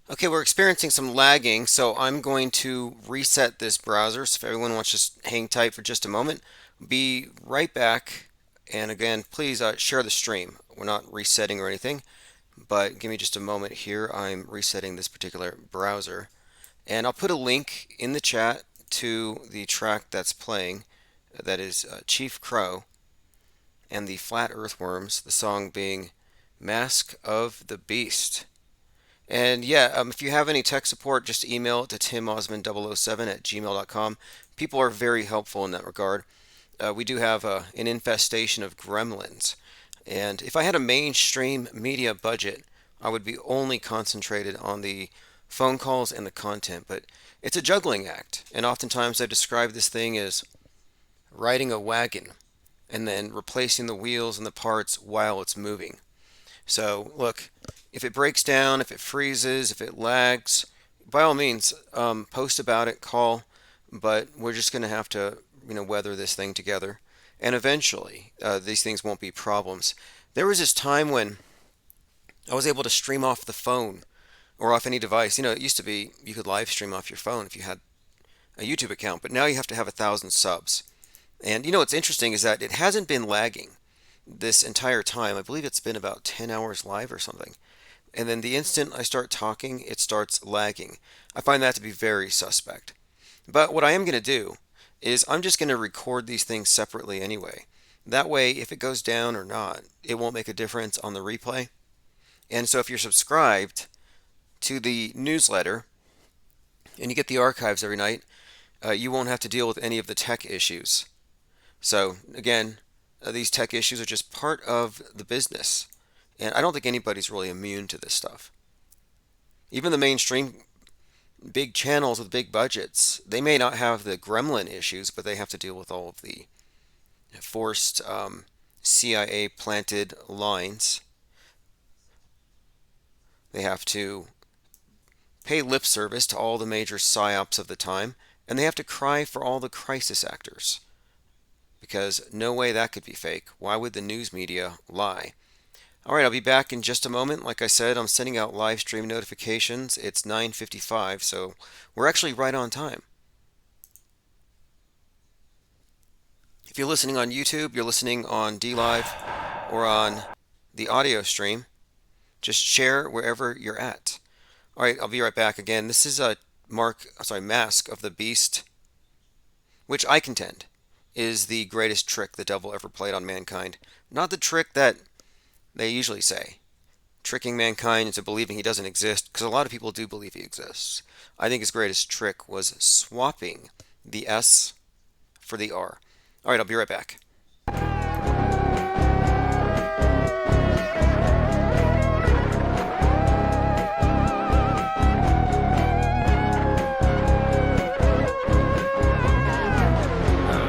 Okay, we're experiencing some lagging, so I'm going to reset this browser. So if everyone wants to just hang tight for just a moment, be right back. And again, please share the stream. We're not resetting or anything, but give me just a moment here. I'm resetting this particular browser. And I'll put a link in the chat to the track that's playing. That is Chief Crow and the Flat Earthworms, the song being Mask of the Beast. And yeah, if you have any tech support, just email it to timosman007 at gmail.com. People are very helpful in that regard. We do have an infestation of gremlins. And if I had a mainstream media budget, I would be only concentrated on the phone calls and the content. But it's a juggling act. And oftentimes I describe this thing as riding a wagon and then replacing the wheels and the parts while it's moving. So, look, if it breaks down, if it freezes, if it lags, by all means, post about it, call, but we're just going to have to, weather this thing together. And eventually, these things won't be problems. There was this time when I was able to stream off the phone or off any device. It used to be you could live stream off your phone if you had a YouTube account, but now you have to have 1,000 subs. And what's interesting is that it hasn't been lagging this entire time. I believe it's been about 10 hours live or something. And then the instant I start talking, it starts lagging. I find that to be very suspect. But what I am going to do is I'm just going to record these things separately anyway. That way, if it goes down or not, it won't make a difference on the replay. And so if you're subscribed to the newsletter and you get the archives every night, you won't have to deal with any of the tech issues. So again, these tech issues are just part of the business. And I don't think anybody's really immune to this stuff. Even the mainstream big channels with big budgets, they may not have the gremlin issues, but they have to deal with all of the forced CIA planted lines. They have to pay lip service to all the major psyops of the time, and they have to cry for all the crisis actors. Because no way that could be fake. Why would the news media lie? All right, I'll be back in just a moment. Like I said, I'm sending out live stream notifications. It's 9:55, so we're actually right on time. If you're listening on YouTube, you're listening on DLive or on the audio stream, just share wherever you're at. All right, I'll be right back again. This is a Mask of the Beast, which I contend is the greatest trick the devil ever played on mankind. Not the trick that they usually say, tricking mankind into believing he doesn't exist, because a lot of people do believe he exists. I think his greatest trick was swapping the S for the R. All right, I'll be right back. I'm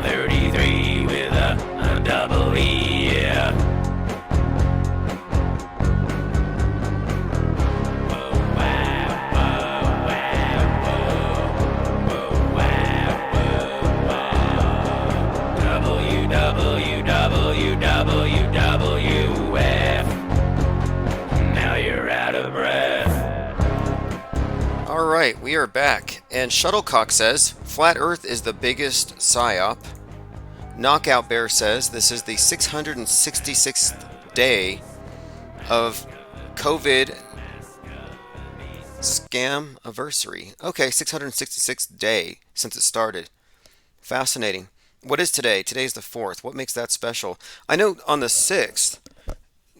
33 with a double E, yeah. WWWF. Now you're out of breath. All right, we are back. And Shuttlecock says, Flat Earth is the biggest psyop. Knockout Bear says, this is the 666th day of COVID scam anniversary. Okay, 666th day since it started. Fascinating. What is today? Today's the 4th. What makes that special? I know on the 6th,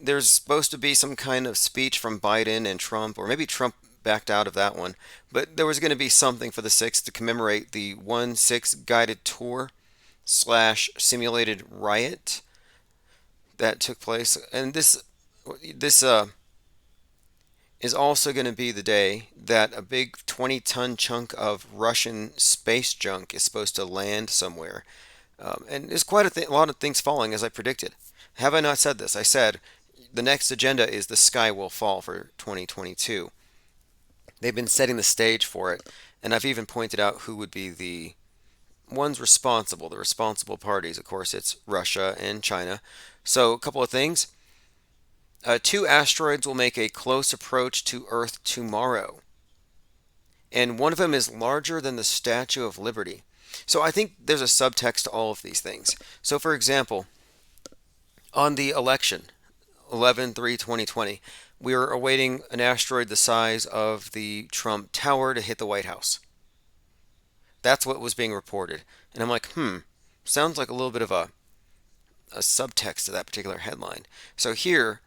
there's supposed to be some kind of speech from Biden and Trump, or maybe Trump backed out of that one. But there was going to be something for the 6th to commemorate the 1/6 guided tour slash simulated riot that took place. And this is also going to be the day that a big 20-ton chunk of Russian space junk is supposed to land somewhere. And there's quite a lot of things falling, as I predicted. Have I not said this? I said the next agenda is the sky will fall for 2022. They've been setting the stage for it, and I've even pointed out who would be the ones responsible, the responsible parties. Of course, it's Russia and China. So, a couple of things. Two asteroids will make a close approach to Earth tomorrow. and one of them is larger than the Statue of Liberty. So I think there's a subtext to all of these things. So, for example, on the election, 11/3/2020, we are awaiting an asteroid the size of the Trump Tower to hit the White House. That's what was being reported. And I'm like, sounds like a little bit of a subtext to that particular headline. So here,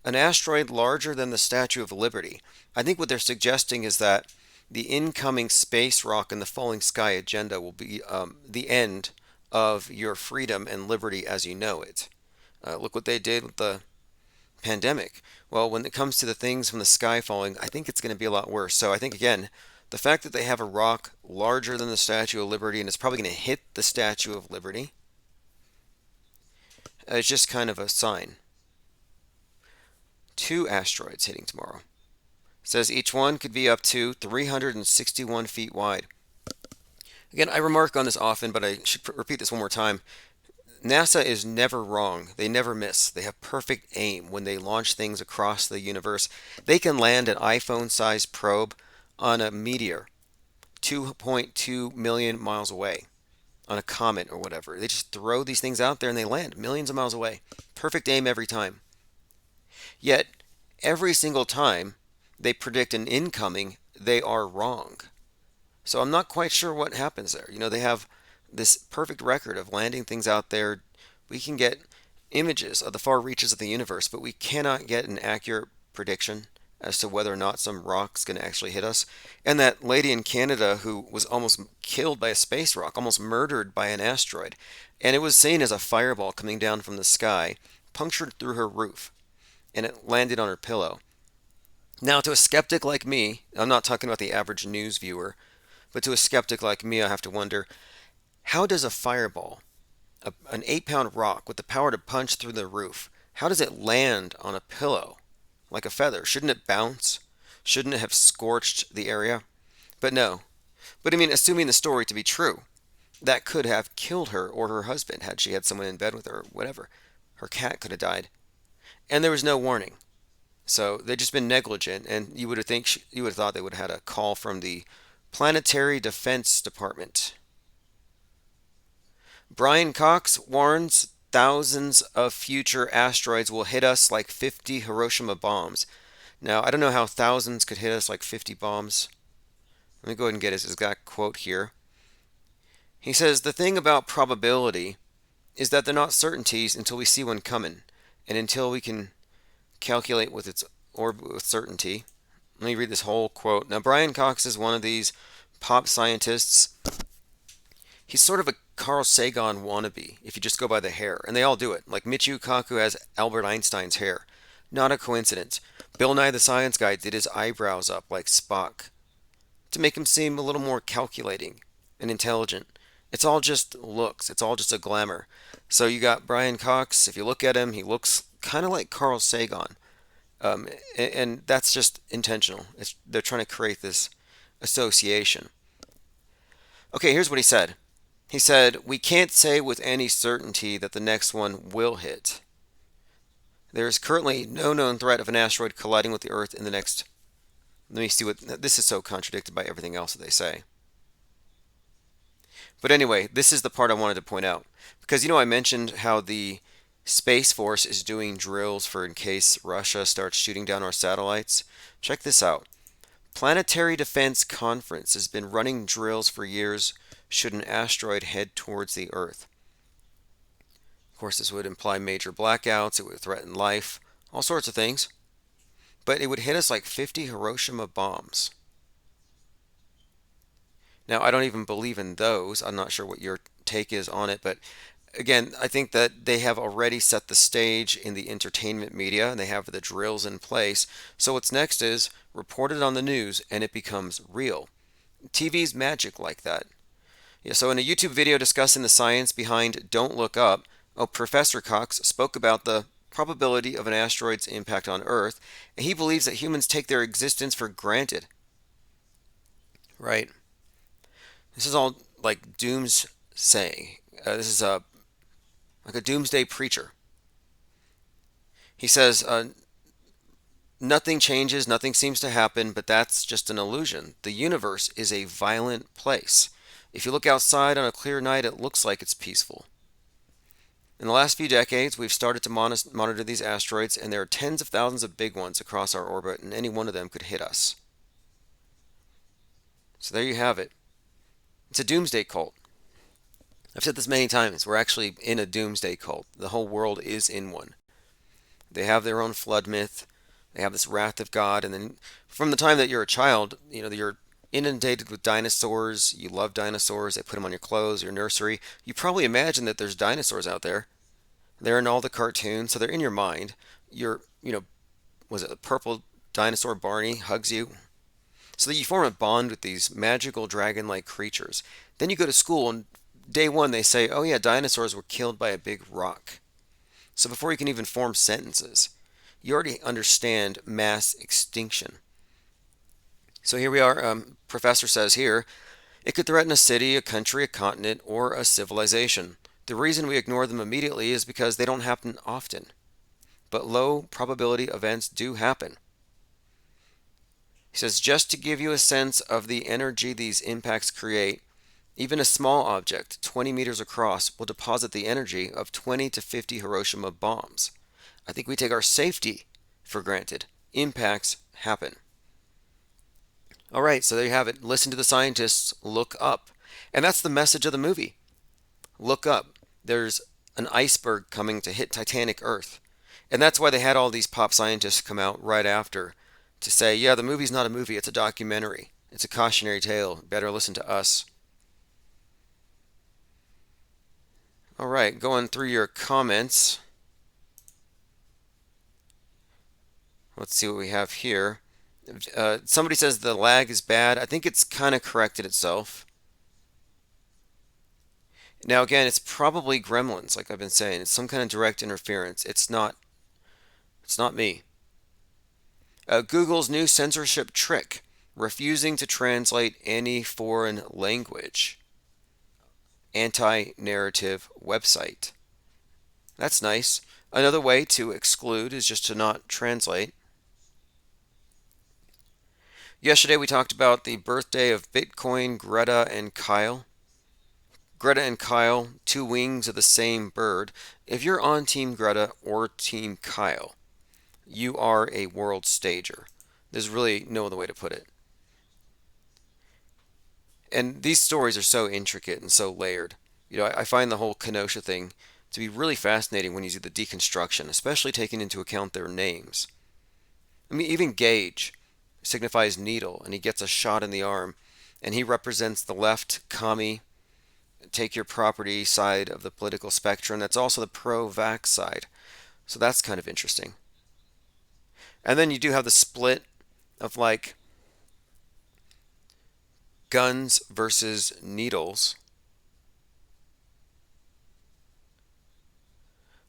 an asteroid larger than the Statue of Liberty. I think what they're suggesting is that the incoming space rock and the falling sky agenda will be the end of your freedom and liberty as you know it. Look what they did with the pandemic. Well, when it comes to the things from the sky falling, I think it's going to be a lot worse. So I think, again, the fact that they have a rock larger than the Statue of Liberty and it's probably going to hit the Statue of Liberty is just kind of a sign. Two asteroids hitting tomorrow. It says each one could be up to 361 feet wide. Again, I remark on this often, but I should repeat this one more time. NASA is never wrong. They never miss. They have perfect aim when they launch things across the universe. They can land an iPhone-sized probe on a meteor 2.2 million miles away, on a comet or whatever. They just throw these things out there and they land millions of miles away. Perfect aim every time. Yet, every single time they predict an incoming, they are wrong. So I'm not quite sure what happens there. They have this perfect record of landing things out there. We can get images of the far reaches of the universe, but we cannot get an accurate prediction as to whether or not some rock's going to actually hit us. And that lady in Canada who was almost killed by a space rock, almost murdered by an asteroid, and it was seen as a fireball coming down from the sky, punctured through her roof, and it landed on her pillow. Now, to a skeptic like me, I'm not talking about the average news viewer, but to a skeptic like me, I have to wonder, how does a fireball, an 8-pound rock with the power to punch through the roof, how does it land on a pillow like a feather? Shouldn't it bounce? Shouldn't it have scorched the area? But no. But I mean, assuming the story to be true, that could have killed her or her husband had she had someone in bed with her or whatever. Her cat could have died. And there was no warning. So they've just been negligent, and you would have thought they would have had a call from the Planetary Defense Department. Brian Cox warns thousands of future asteroids will hit us like 50 Hiroshima bombs. Now, I don't know how thousands could hit us like 50 bombs. Let me go ahead and get his exact quote here. He says, "The thing about probability is that they're not certainties until we see one coming, and until we can calculate with its orbit with certainty." Let me read this whole quote. Now, Brian Cox is one of these pop scientists. He's sort of a Carl Sagan wannabe, if you just go by the hair. And they all do it. Like Michio Kaku has Albert Einstein's hair. Not a coincidence. Bill Nye the Science Guy did his eyebrows up like Spock to make him seem a little more calculating and intelligent. It's all just looks. It's all just a glamour. So you got Brian Cox. If you look at him, he looks kind of like Carl Sagan. And that's just intentional. They're trying to create this association. Okay, here's what he said. He said, "We can't say with any certainty that the next one will hit. There is currently no known threat of an asteroid colliding with the Earth in the next..." Let me see what... This is so contradicted by everything else that they say. But anyway, this is the part I wanted to point out. Because, I mentioned how the Space Force is doing drills for in case Russia starts shooting down our satellites. Check this out. Planetary Defense Conference has been running drills for years should an asteroid head towards the Earth. Of course, this would imply major blackouts, it would threaten life, all sorts of things. But it would hit us like 50 Hiroshima bombs. Now, I don't even believe in those. I'm not sure what your take is on it, but again, I think that they have already set the stage in the entertainment media and they have the drills in place. So what's next is reported on the news and it becomes real. TV's magic like that. Yeah, so in a YouTube video discussing the science behind Don't Look Up, Professor Cox spoke about the probability of an asteroid's impact on Earth, and he believes that humans take their existence for granted. Right? This is all like doomsaying. This is like a doomsday preacher. He says, Nothing changes, nothing seems to happen, but that's just an illusion. The universe is a violent place. If you look outside on a clear night, it looks like it's peaceful. In the last few decades, we've started to monitor these asteroids, and there are tens of thousands of big ones across our orbit, and any one of them could hit us. So there you have it. It's a doomsday cult. I've said this many times. We're actually in a doomsday cult. The whole world is in one. They have their own flood myth. They have this wrath of God, and then from the time that you're a child, you're inundated with dinosaurs. You love dinosaurs. They put them on your clothes, your nursery. You probably imagine that there's dinosaurs out there. They're in all the cartoons, so they're in your mind. Was it the purple dinosaur Barney hugs you? So that you form a bond with these magical dragon-like creatures. Then you go to school, and day one they say, oh yeah, dinosaurs were killed by a big rock. So before you can even form sentences, you already understand mass extinction. So here we are. Professor says here, it could threaten a city, a country, a continent, or a civilization. The reason we ignore them immediately is because they don't happen often. But low probability events do happen. He says, just to give you a sense of the energy these impacts create, even a small object, 20 meters across, will deposit the energy of 20 to 50 Hiroshima bombs. I think we take our safety for granted. Impacts happen. All right, so there you have it. Listen to the scientists, look up. And that's the message of the movie. Look up. There's an iceberg coming to hit Titanic Earth. And that's why they had all these pop scientists come out right after to say, yeah, the movie's not a movie, it's a documentary. It's a cautionary tale. Better listen to us. All right, going through your comments. Let's see what we have here. Somebody says the lag is bad. I think it's kind of corrected itself. Now again, it's probably gremlins, like I've been saying. It's some kind of direct interference. It's not me. Google's new censorship trick, refusing to translate any foreign language. Anti-narrative website. That's nice. Another way to exclude is just to not translate. Yesterday we talked about the birthday of Bitcoin, Greta, and Kyle. Greta and Kyle, two wings of the same bird. If you're on Team Greta or Team Kyle, you are a world stager. There's really no other way to put it. And these stories are so intricate and so layered. I find the whole Kenosha thing to be really fascinating when you see the deconstruction, especially taking into account their names. I mean, even Gage signifies needle, and he gets a shot in the arm, and he represents the left commie, take your property side of the political spectrum. That's also the pro-vax side. So that's kind of interesting. And then you do have the split of like guns versus needles.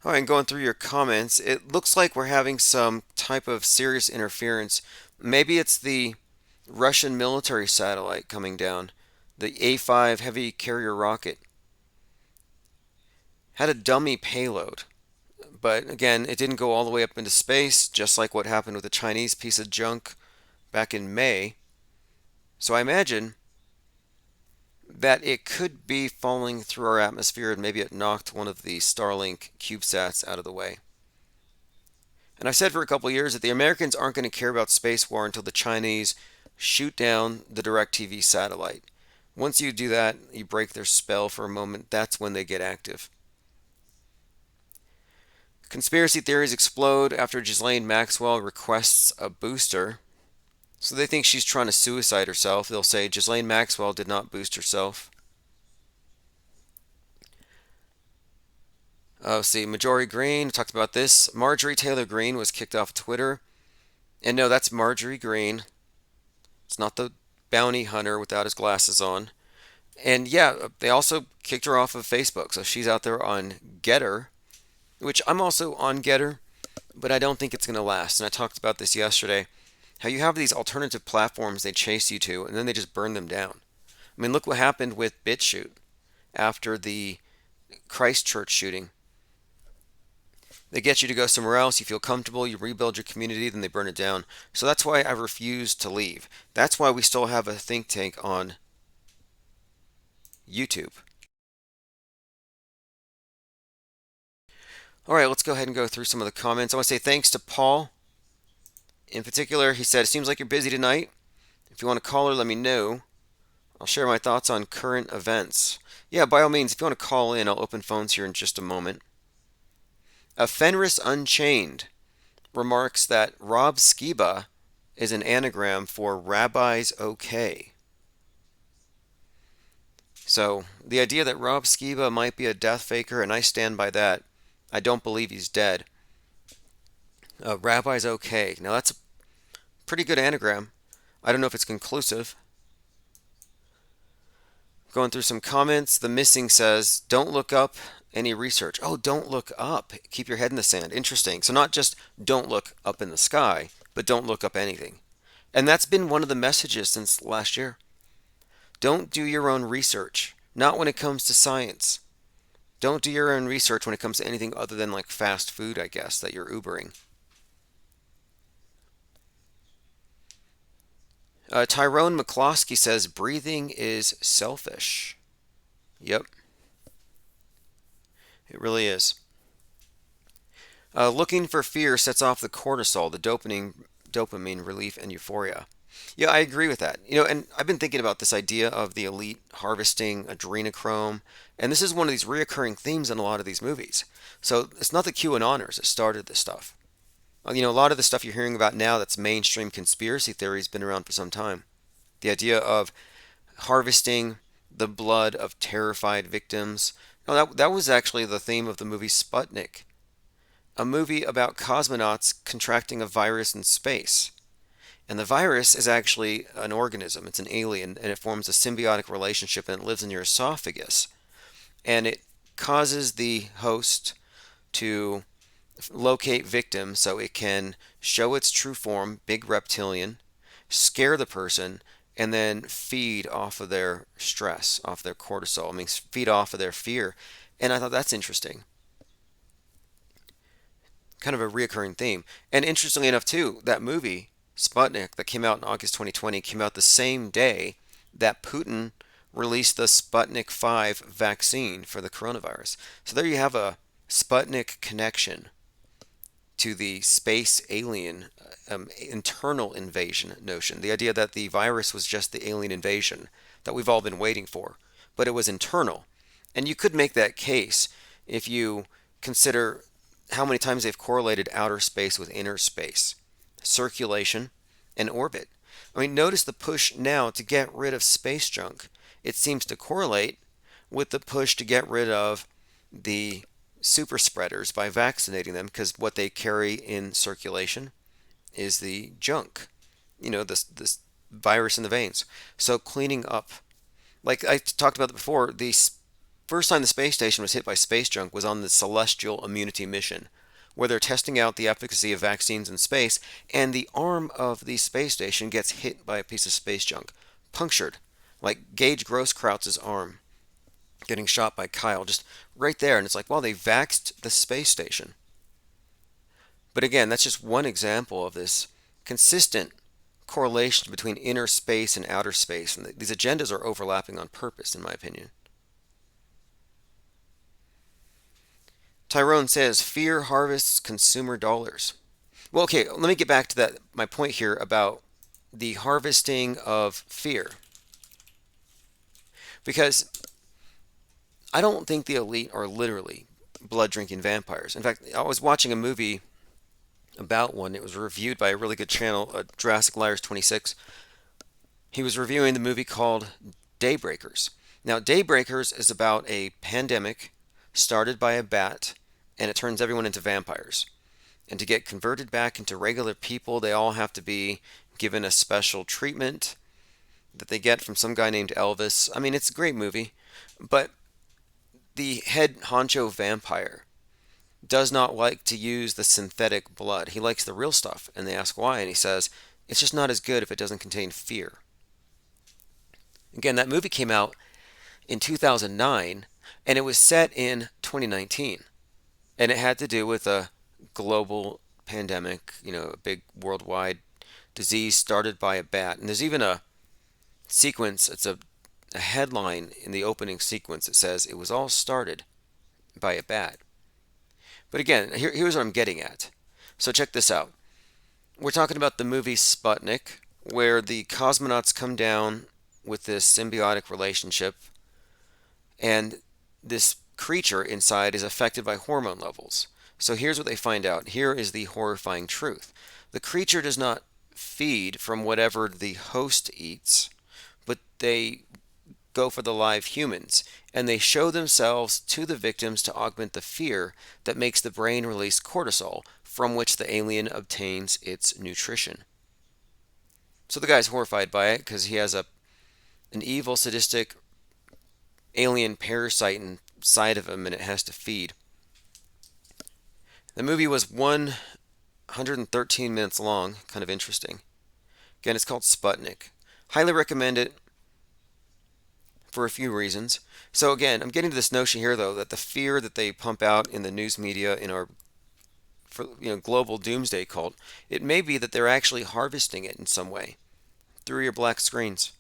All right, and going through your comments, it looks like we're having some type of serious interference. Maybe it's the Russian military satellite coming down. The A-5 heavy carrier rocket had a dummy payload. But again, it didn't go all the way up into space, just like what happened with the Chinese piece of junk back in May. So I imagine that it could be falling through our atmosphere, and maybe it knocked one of the Starlink CubeSats out of the way. And I've said for a couple of years that the Americans aren't going to care about space war until the Chinese shoot down the DirecTV satellite. Once you do that, you break their spell for a moment, that's when they get active. Conspiracy theories explode after Ghislaine Maxwell requests a booster. So they think she's trying to suicide herself. They'll say Ghislaine Maxwell did not boost herself. See, Marjorie Green talked about this. Marjorie Taylor Greene was kicked off Twitter. And no, that's Marjorie Green. It's not the bounty hunter without his glasses on. And yeah, they also kicked her off of Facebook. So she's out there on Getter, which I'm also on Getter, but I don't think it's going to last. And I talked about this yesterday. How you have these alternative platforms they chase you to, and then they just burn them down. I mean, look what happened with BitChute after the Christchurch shooting. They get you to go somewhere else, you feel comfortable, you rebuild your community, then they burn it down. So that's why I refuse to leave. That's why we still have a think tank on YouTube. All right, let's go ahead and go through some of the comments. I want to say thanks to Paul. In particular, he said, it seems like you're busy tonight. If you want to call or let me know. I'll share my thoughts on current events. Yeah, by all means, if you want to call in, I'll open phones here in just a moment. Fenris Unchained remarks that Rob Skiba is an anagram for Rabbi's Okay. So the idea that Rob Skiba might be a death faker, and I stand by that. I don't believe he's dead. Rabbi's Okay. Now that's a pretty good anagram. I don't know if it's conclusive. Going through some comments. The Missing says, don't look up any research. Oh, don't look up. Keep your head in the sand. Interesting. So not just don't look up in the sky, but don't look up anything. And that's been one of the messages since last year. Don't do your own research. Not when it comes to science. Don't do your own research when it comes to anything other than like fast food, I guess, that you're Ubering. Tyrone McCloskey says breathing is selfish. Yep, it really is. Looking for fear sets off the cortisol, the dopamine relief, and euphoria. Yeah, I agree with that. And I've been thinking about this idea of the elite harvesting adrenochrome, and this is one of these reoccurring themes in a lot of these movies. So it's not the QAnoners that started this stuff. A lot of the stuff you're hearing about now that's mainstream conspiracy theory has been around for some time. The idea of harvesting the blood of terrified victims. No, that was actually the theme of the movie Sputnik, a movie about cosmonauts contracting a virus in space. And the virus is actually an organism, it's an alien, and it forms a symbiotic relationship and it lives in your esophagus. And it causes the host to locate victims so it can show its true form, big reptilian, scare the person, and then feed off of their stress, off their cortisol. I mean, feed off of their fear. And I thought that's interesting. Kind of a reoccurring theme. And interestingly enough, too, that movie, Sputnik, that came out in August 2020, came out the same day that Putin released the Sputnik 5 vaccine for the coronavirus. So there you have a Sputnik connection to the space alien internal invasion notion. The idea that the virus was just the alien invasion that we've all been waiting for, but it was internal. And you could make that case if you consider how many times they've correlated outer space with inner space, circulation, and orbit. I mean, notice the push now to get rid of space junk. It seems to correlate with the push to get rid of the super spreaders by vaccinating them, because what they carry in circulation is the junk, this virus in the veins. So cleaning up, like I talked about before, the first time the space station was hit by space junk was on the Celestial Immunity mission, where they're testing out the efficacy of vaccines in space, and the arm of the space station gets hit by a piece of space junk, punctured, like Gage Grosskreuz's arm getting shot by Kyle, just right there. And it's like, well, they vaxxed the space station. But again, that's just one example of this consistent correlation between inner space and outer space. And these agendas are overlapping on purpose, in my opinion. Tyrone says, fear harvests consumer dollars. Well, okay, let me get back to that. My point here about the harvesting of fear. Because I don't think the elite are literally blood drinking vampires. In fact, I was watching a movie about one. It was reviewed by a really good channel, Jurassic Liars 26. He was reviewing the movie called Daybreakers. Now, Daybreakers is about a pandemic started by a bat, and it turns everyone into vampires. And to get converted back into regular people, they all have to be given a special treatment that they get from some guy named Elvis. I mean, it's a great movie, but the head honcho vampire does not like to use the synthetic blood. He likes the real stuff. And they ask why, and he says, it's just not as good if it doesn't contain fear. Again, that movie came out in 2009, and it was set in 2019. And it had to do with a global pandemic, a big worldwide disease started by a bat. And there's even a sequence, it's a headline in the opening sequence that says it was all started by a bat. But again, here's what I'm getting at. So check this out. We're talking about the movie Sputnik, where the cosmonauts come down with this symbiotic relationship, and this creature inside is affected by hormone levels. So here's what they find out. Here is the horrifying truth. The creature does not feed from whatever the host eats, but they go for the live humans, and they show themselves to the victims to augment the fear that makes the brain release cortisol, from which the alien obtains its nutrition. So the guy's horrified by it because he has an evil, sadistic alien parasite inside of him and it has to feed. The movie was 113 minutes long, kind of interesting. Again, it's called Sputnik. Highly recommend it for a few reasons. So again, I'm getting to this notion here though that the fear that they pump out in the news media in our global doomsday cult, it may be that they're actually harvesting it in some way through your black screens.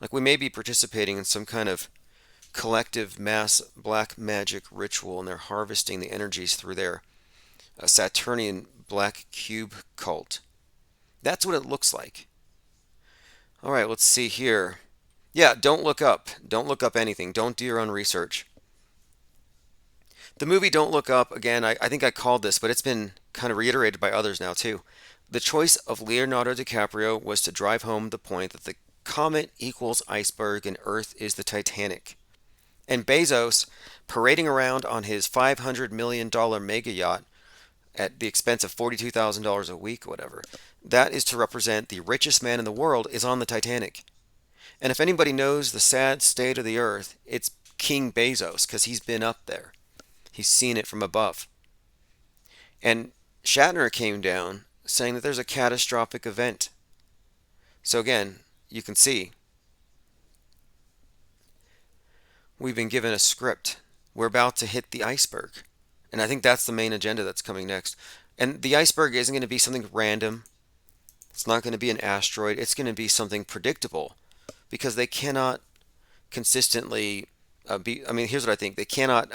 Like we may be participating in some kind of collective mass black magic ritual and they're harvesting the energies through their Saturnian black cube cult. That's what it looks like. All right, let's see here. Yeah, don't look up. Don't look up anything. Don't do your own research. The movie Don't Look Up, again, I think I called this, but it's been kind of reiterated by others now too. The choice of Leonardo DiCaprio was to drive home the point that the comet equals iceberg and Earth is the Titanic. And Bezos, parading around on his $500 million mega yacht at the expense of $42,000 a week or whatever, that is to represent the richest man in the world is on the Titanic. And if anybody knows the sad state of the Earth, it's King Bezos, because he's been up there. He's seen it from above. And Shatner came down saying that there's a catastrophic event. So again, you can see we've been given a script. We're about to hit the iceberg. And I think that's the main agenda that's coming next. And the iceberg isn't going to be something random. It's not going to be an asteroid. It's going to be something predictable because they cannot consistently here's what I think. They cannot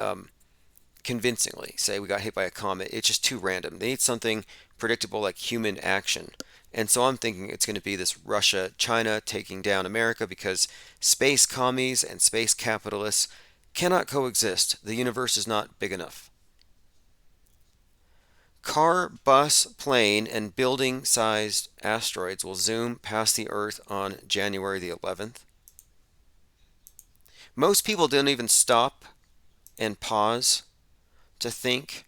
convincingly say we got hit by a comet. It's just too random. They need something predictable like human action. And so I'm thinking it's going to be this Russia, China taking down America because space commies and space capitalists cannot coexist. The universe is not big enough. Car, bus, plane, and building-sized asteroids will zoom past the Earth on January the 11th. Most people don't even stop and pause to think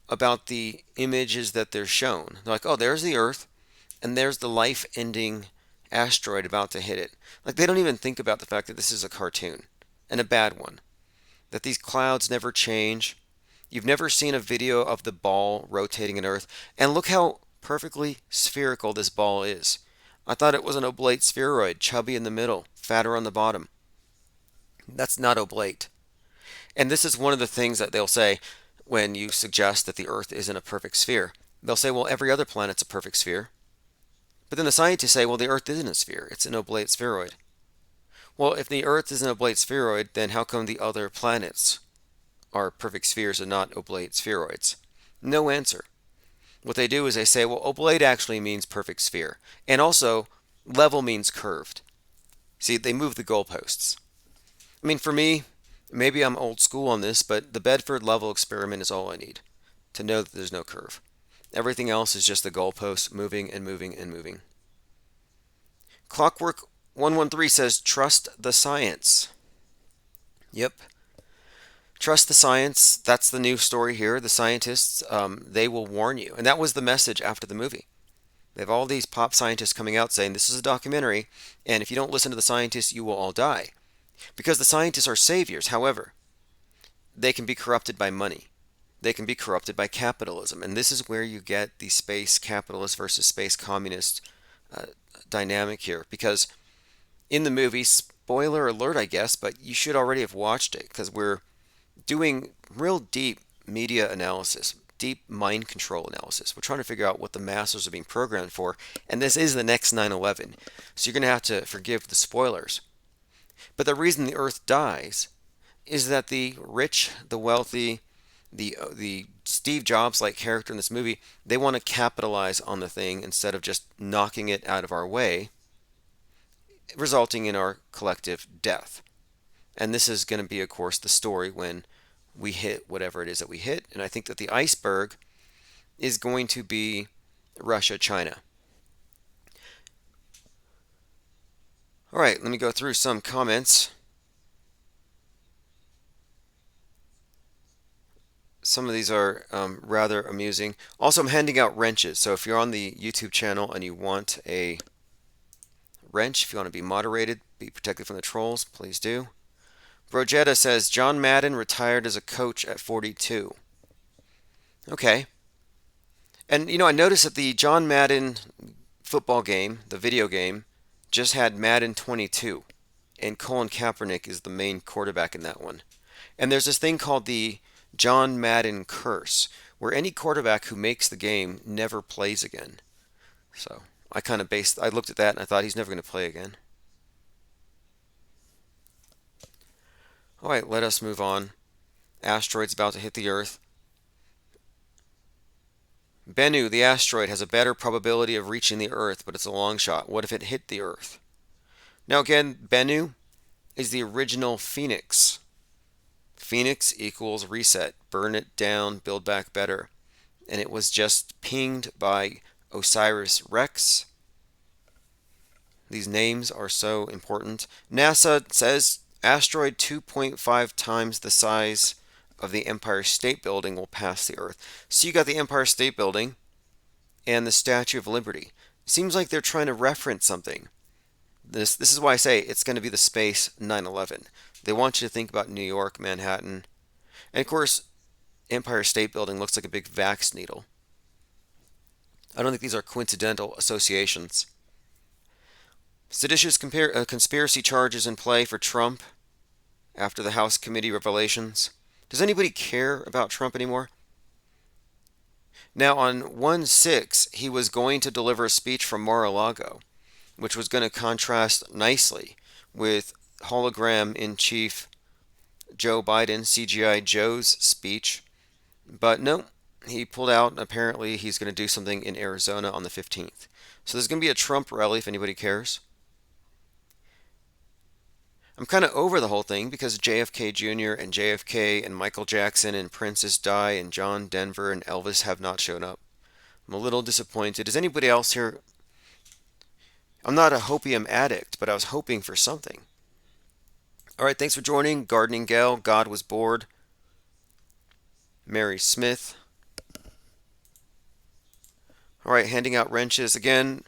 about the images that they're shown. They're like, oh, there's the Earth, and there's the life-ending asteroid about to hit it. Like, they don't even think about the fact that this is a cartoon, and a bad one. That these clouds never change. You've never seen a video of the ball rotating in Earth, and look how perfectly spherical this ball is. I thought it was an oblate spheroid, chubby in the middle, fatter on the bottom. That's not oblate. And this is one of the things that they'll say when you suggest that the Earth isn't a perfect sphere. They'll say, well, every other planet's a perfect sphere. But then the scientists say, well, the Earth isn't a sphere. It's an oblate spheroid. Well, if the Earth is an oblate spheroid, then how come the other planets are perfect spheres and not oblate spheroids? No answer. What they do is they say, well, oblate actually means perfect sphere. And also, level means curved. See, they move the goalposts. I mean, for me, maybe I'm old school on this, but the Bedford level experiment is all I need to know that there's no curve. Everything else is just the goalposts moving and moving and moving. Clockwork 113 says, trust the science. Yep. Trust the science. That's the new story here. The scientists, they will warn you. And that was the message after the movie. They have all these pop scientists coming out saying, this is a documentary, and if you don't listen to the scientists, you will all die. Because the scientists are saviors. However, they can be corrupted by money. They can be corrupted by capitalism. And this is where you get the space capitalist versus space communist dynamic here. Because in the movie, spoiler alert, I guess, but you should already have watched it because we're doing real deep media analysis, deep mind control analysis. We're trying to figure out what the masters are being programmed for, and this is the next 9/11. So you're going to have to forgive the spoilers. But the reason the Earth dies is that the rich, the wealthy, the Steve Jobs like character in this movie, they want to capitalize on the thing instead of just knocking it out of our way, resulting in our collective death. And this is going to be, of course, the story when we hit whatever it is that we hit. And I think that the iceberg is going to be Russia, China. All right, let me go through some comments. Some of these are rather amusing. Also, I'm handing out wrenches. So if you're on the YouTube channel and you want a wrench, if you want to be moderated, be protected from the trolls, please do. Brogetta says, John Madden retired as a coach at 42. Okay. And, I noticed that the John Madden football game, the video game, just had Madden 22. And Colin Kaepernick is the main quarterback in that one. And there's this thing called the John Madden curse, where any quarterback who makes the game never plays again. So I looked at that and I thought he's never going to play again. All right, let us move on. Asteroid's about to hit the Earth. Bennu, the asteroid, has a better probability of reaching the Earth, but it's a long shot. What if it hit the Earth? Now again, Bennu is the original Phoenix. Phoenix equals reset. Burn it down, build back better. And it was just pinged by Osiris Rex. These names are so important. NASA says asteroid 2.5 times the size of the Empire State Building will pass the Earth. So you got the Empire State Building and the Statue of Liberty. Seems like they're trying to reference something. This is why I say it's going to be the space 9/11. They want you to think about New York, Manhattan. And of course, Empire State Building looks like a big vax needle. I don't think these are coincidental associations. Seditious conspiracy charges in play for Trump after the House committee revelations. Does anybody care about Trump anymore? Now, on 1/6, he was going to deliver a speech from Mar-a-Lago, which was going to contrast nicely with hologram in chief Joe Biden, CGI Joe's speech. But no, he pulled out. Apparently, he's going to do something in Arizona on the 15th. So there's going to be a Trump rally if anybody cares. I'm kind of over the whole thing because JFK Jr. and JFK and Michael Jackson and Princess Di and John Denver and Elvis have not shown up. I'm a little disappointed. Is anybody else here? I'm not a hopium addict, but I was hoping for something. All right, thanks for joining. Gardening Gal, God Was Bored, Mary Smith. All right, handing out wrenches. Again,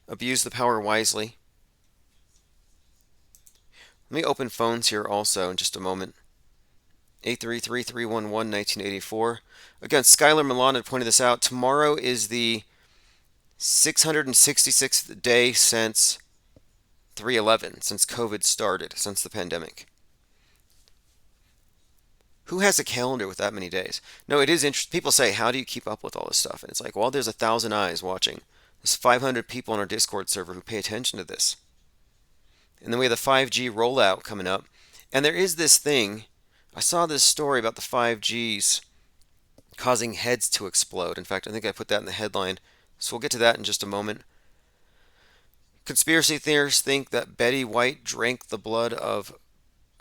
abuse the power wisely. Let me open phones here also in just a moment. 833-311-1984. Again, Skylar Milan had pointed this out. Tomorrow is the 666th day since 3/11, since COVID started, since the pandemic. Who has a calendar with that many days? No, it is interesting. People say, how do you keep up with all this stuff? And it's like, well, there's 1,000 eyes watching. There's 500 people on our Discord server who pay attention to this. And then we have the 5G rollout coming up. And there is this thing. I saw this story about the 5Gs causing heads to explode. In fact, I think I put that in the headline. So we'll get to that in just a moment. Conspiracy theorists think that Betty White drank the blood of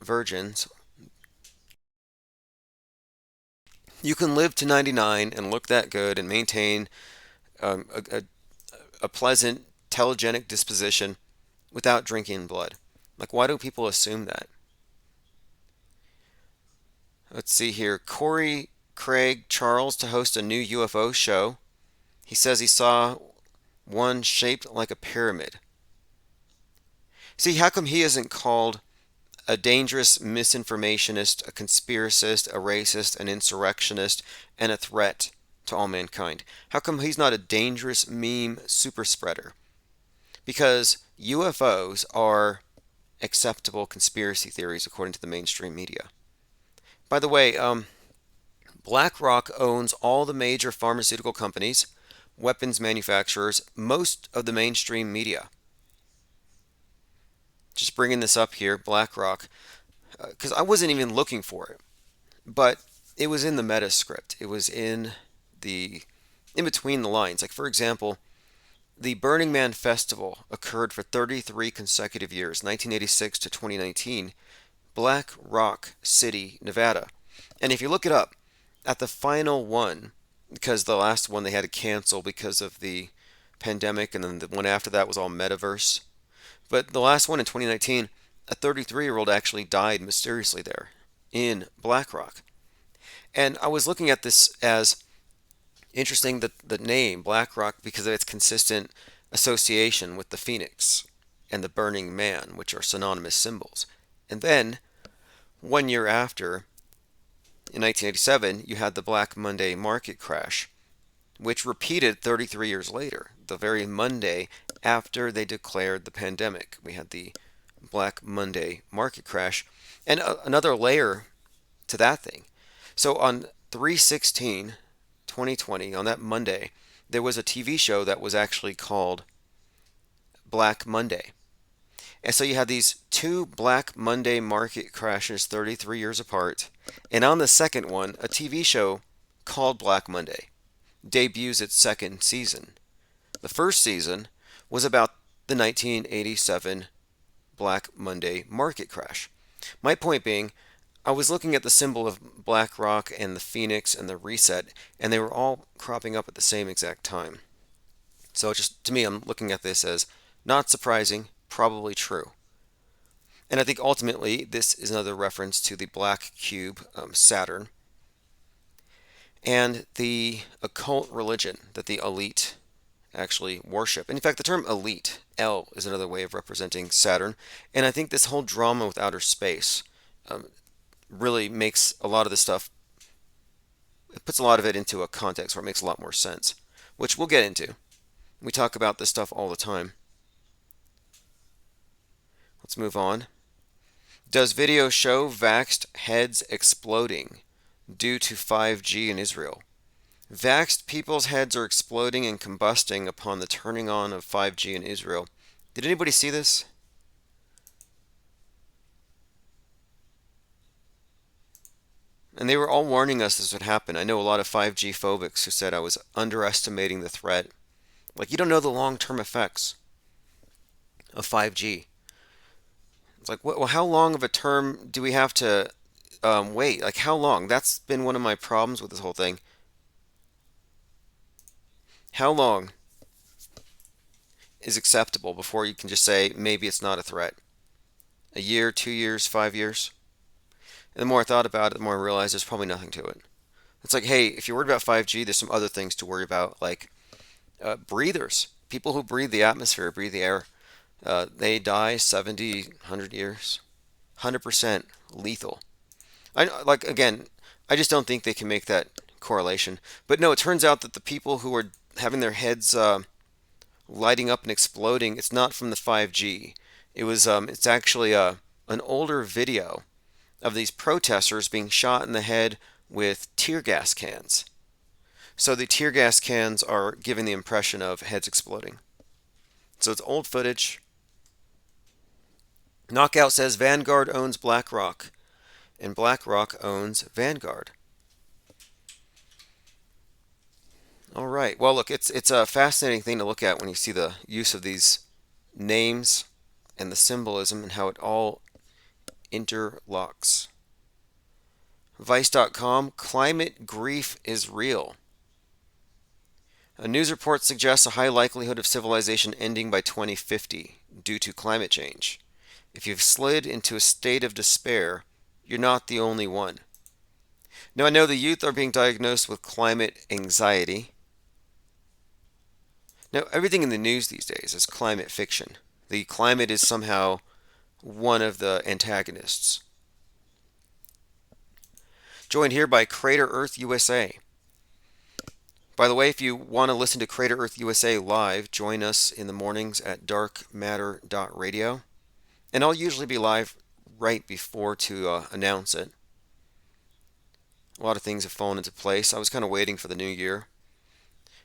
virgins. You can live to 99 and look that good and maintain a pleasant, telegenic disposition without drinking blood. Like, why do people assume that? Let's see here. Corey Craig Charles to host a new UFO show. He says he saw one shaped like a pyramid. See, how come he isn't called a dangerous misinformationist, a conspiracist, a racist, an insurrectionist, and a threat to all mankind? How come he's not a dangerous meme super spreader? Because UFOs are acceptable conspiracy theories according to the mainstream media. By the way, BlackRock owns all the major pharmaceutical companies, weapons manufacturers, most of the mainstream media. Just bringing this up here, BlackRock, because I wasn't even looking for it, but it was in the meta script. It was the in between the lines. Like for example, the Burning Man Festival occurred for 33 consecutive years, 1986 to 2019, Black Rock City, Nevada. And if you look it up, at the final one, because the last one they had to cancel because of the pandemic, and then the one after that was all metaverse. But the last one in 2019, a 33-year-old actually died mysteriously there in Black Rock. And I was looking at this as interesting, the name Black Rock, because of its consistent association with the phoenix and the burning man, which are synonymous symbols. And then 1 year after, in 1987, you had the Black Monday market crash, which repeated 33 years later, the very Monday after they declared the pandemic. We had the Black Monday market crash. And another layer to that thing. So on 3/16/2020, on that Monday, there was a TV show that was actually called Black Monday. And so you had these two Black Monday market crashes 33 years apart. And on the second one, a TV show called Black Monday debuts its second season. The first season was about the 1987 Black Monday market crash. My point being, I was looking at the symbol of BlackRock and the Phoenix and the reset, and they were all cropping up at the same exact time. So just to me, I'm looking at this as not surprising, probably true. And I think ultimately this is another reference to the black cube, Saturn, and the occult religion that the elite actually worship. And in fact, the term elite, L, is another way of representing Saturn. And I think this whole drama with outer space really makes a lot of this stuff, it puts a lot of it into a context where it makes a lot more sense, which we'll get into. We talk about this stuff all the time. Let's move on. Does video show vaxxed heads exploding due to 5G in Israel? Vaxxed people's heads are exploding and combusting upon the turning on of 5G in Israel. Did anybody see this? And they were all warning us this would happen. I know a lot of 5G phobics who said I was underestimating the threat. Like, you don't know the long-term effects of 5G. It's like, well, how long of a term do we have to wait? Like, how long? That's been one of my problems with this whole thing. How long is acceptable before you can just say maybe it's not a threat? A year, 2 years, 5 years? And the more I thought about it, the more I realized there's probably nothing to it. It's like, hey, if you're worried about 5G, there's some other things to worry about, like breathers. People who breathe the atmosphere, breathe the air, they die 70, 100 years. 100% lethal. Again, I just don't think they can make that correlation. But no, it turns out that the people who are having their heads lighting up and exploding, it's not from the 5G. It's actually an older video of these protesters being shot in the head with tear gas cans. So the tear gas cans are giving the impression of heads exploding. So it's old footage. Knockout says Vanguard owns BlackRock, and BlackRock owns Vanguard. All right. Well, look, it's a fascinating thing to look at when you see the use of these names and the symbolism and how it all interlocks. Vice.com, climate grief is real. A news report suggests a high likelihood of civilization ending by 2050 due to climate change. If you've slid into a state of despair, you're not the only one. Now, I know the youth are being diagnosed with climate anxiety. Now, everything in the news these days is climate fiction. The climate is somehow one of the antagonists. Joined here by Crater Earth USA. By the way, if you want to listen to Crater Earth USA live, join us in the mornings at darkmatter.radio. And I'll usually be live right before to announce it. A lot of things have fallen into place. I was kind of waiting for the new year.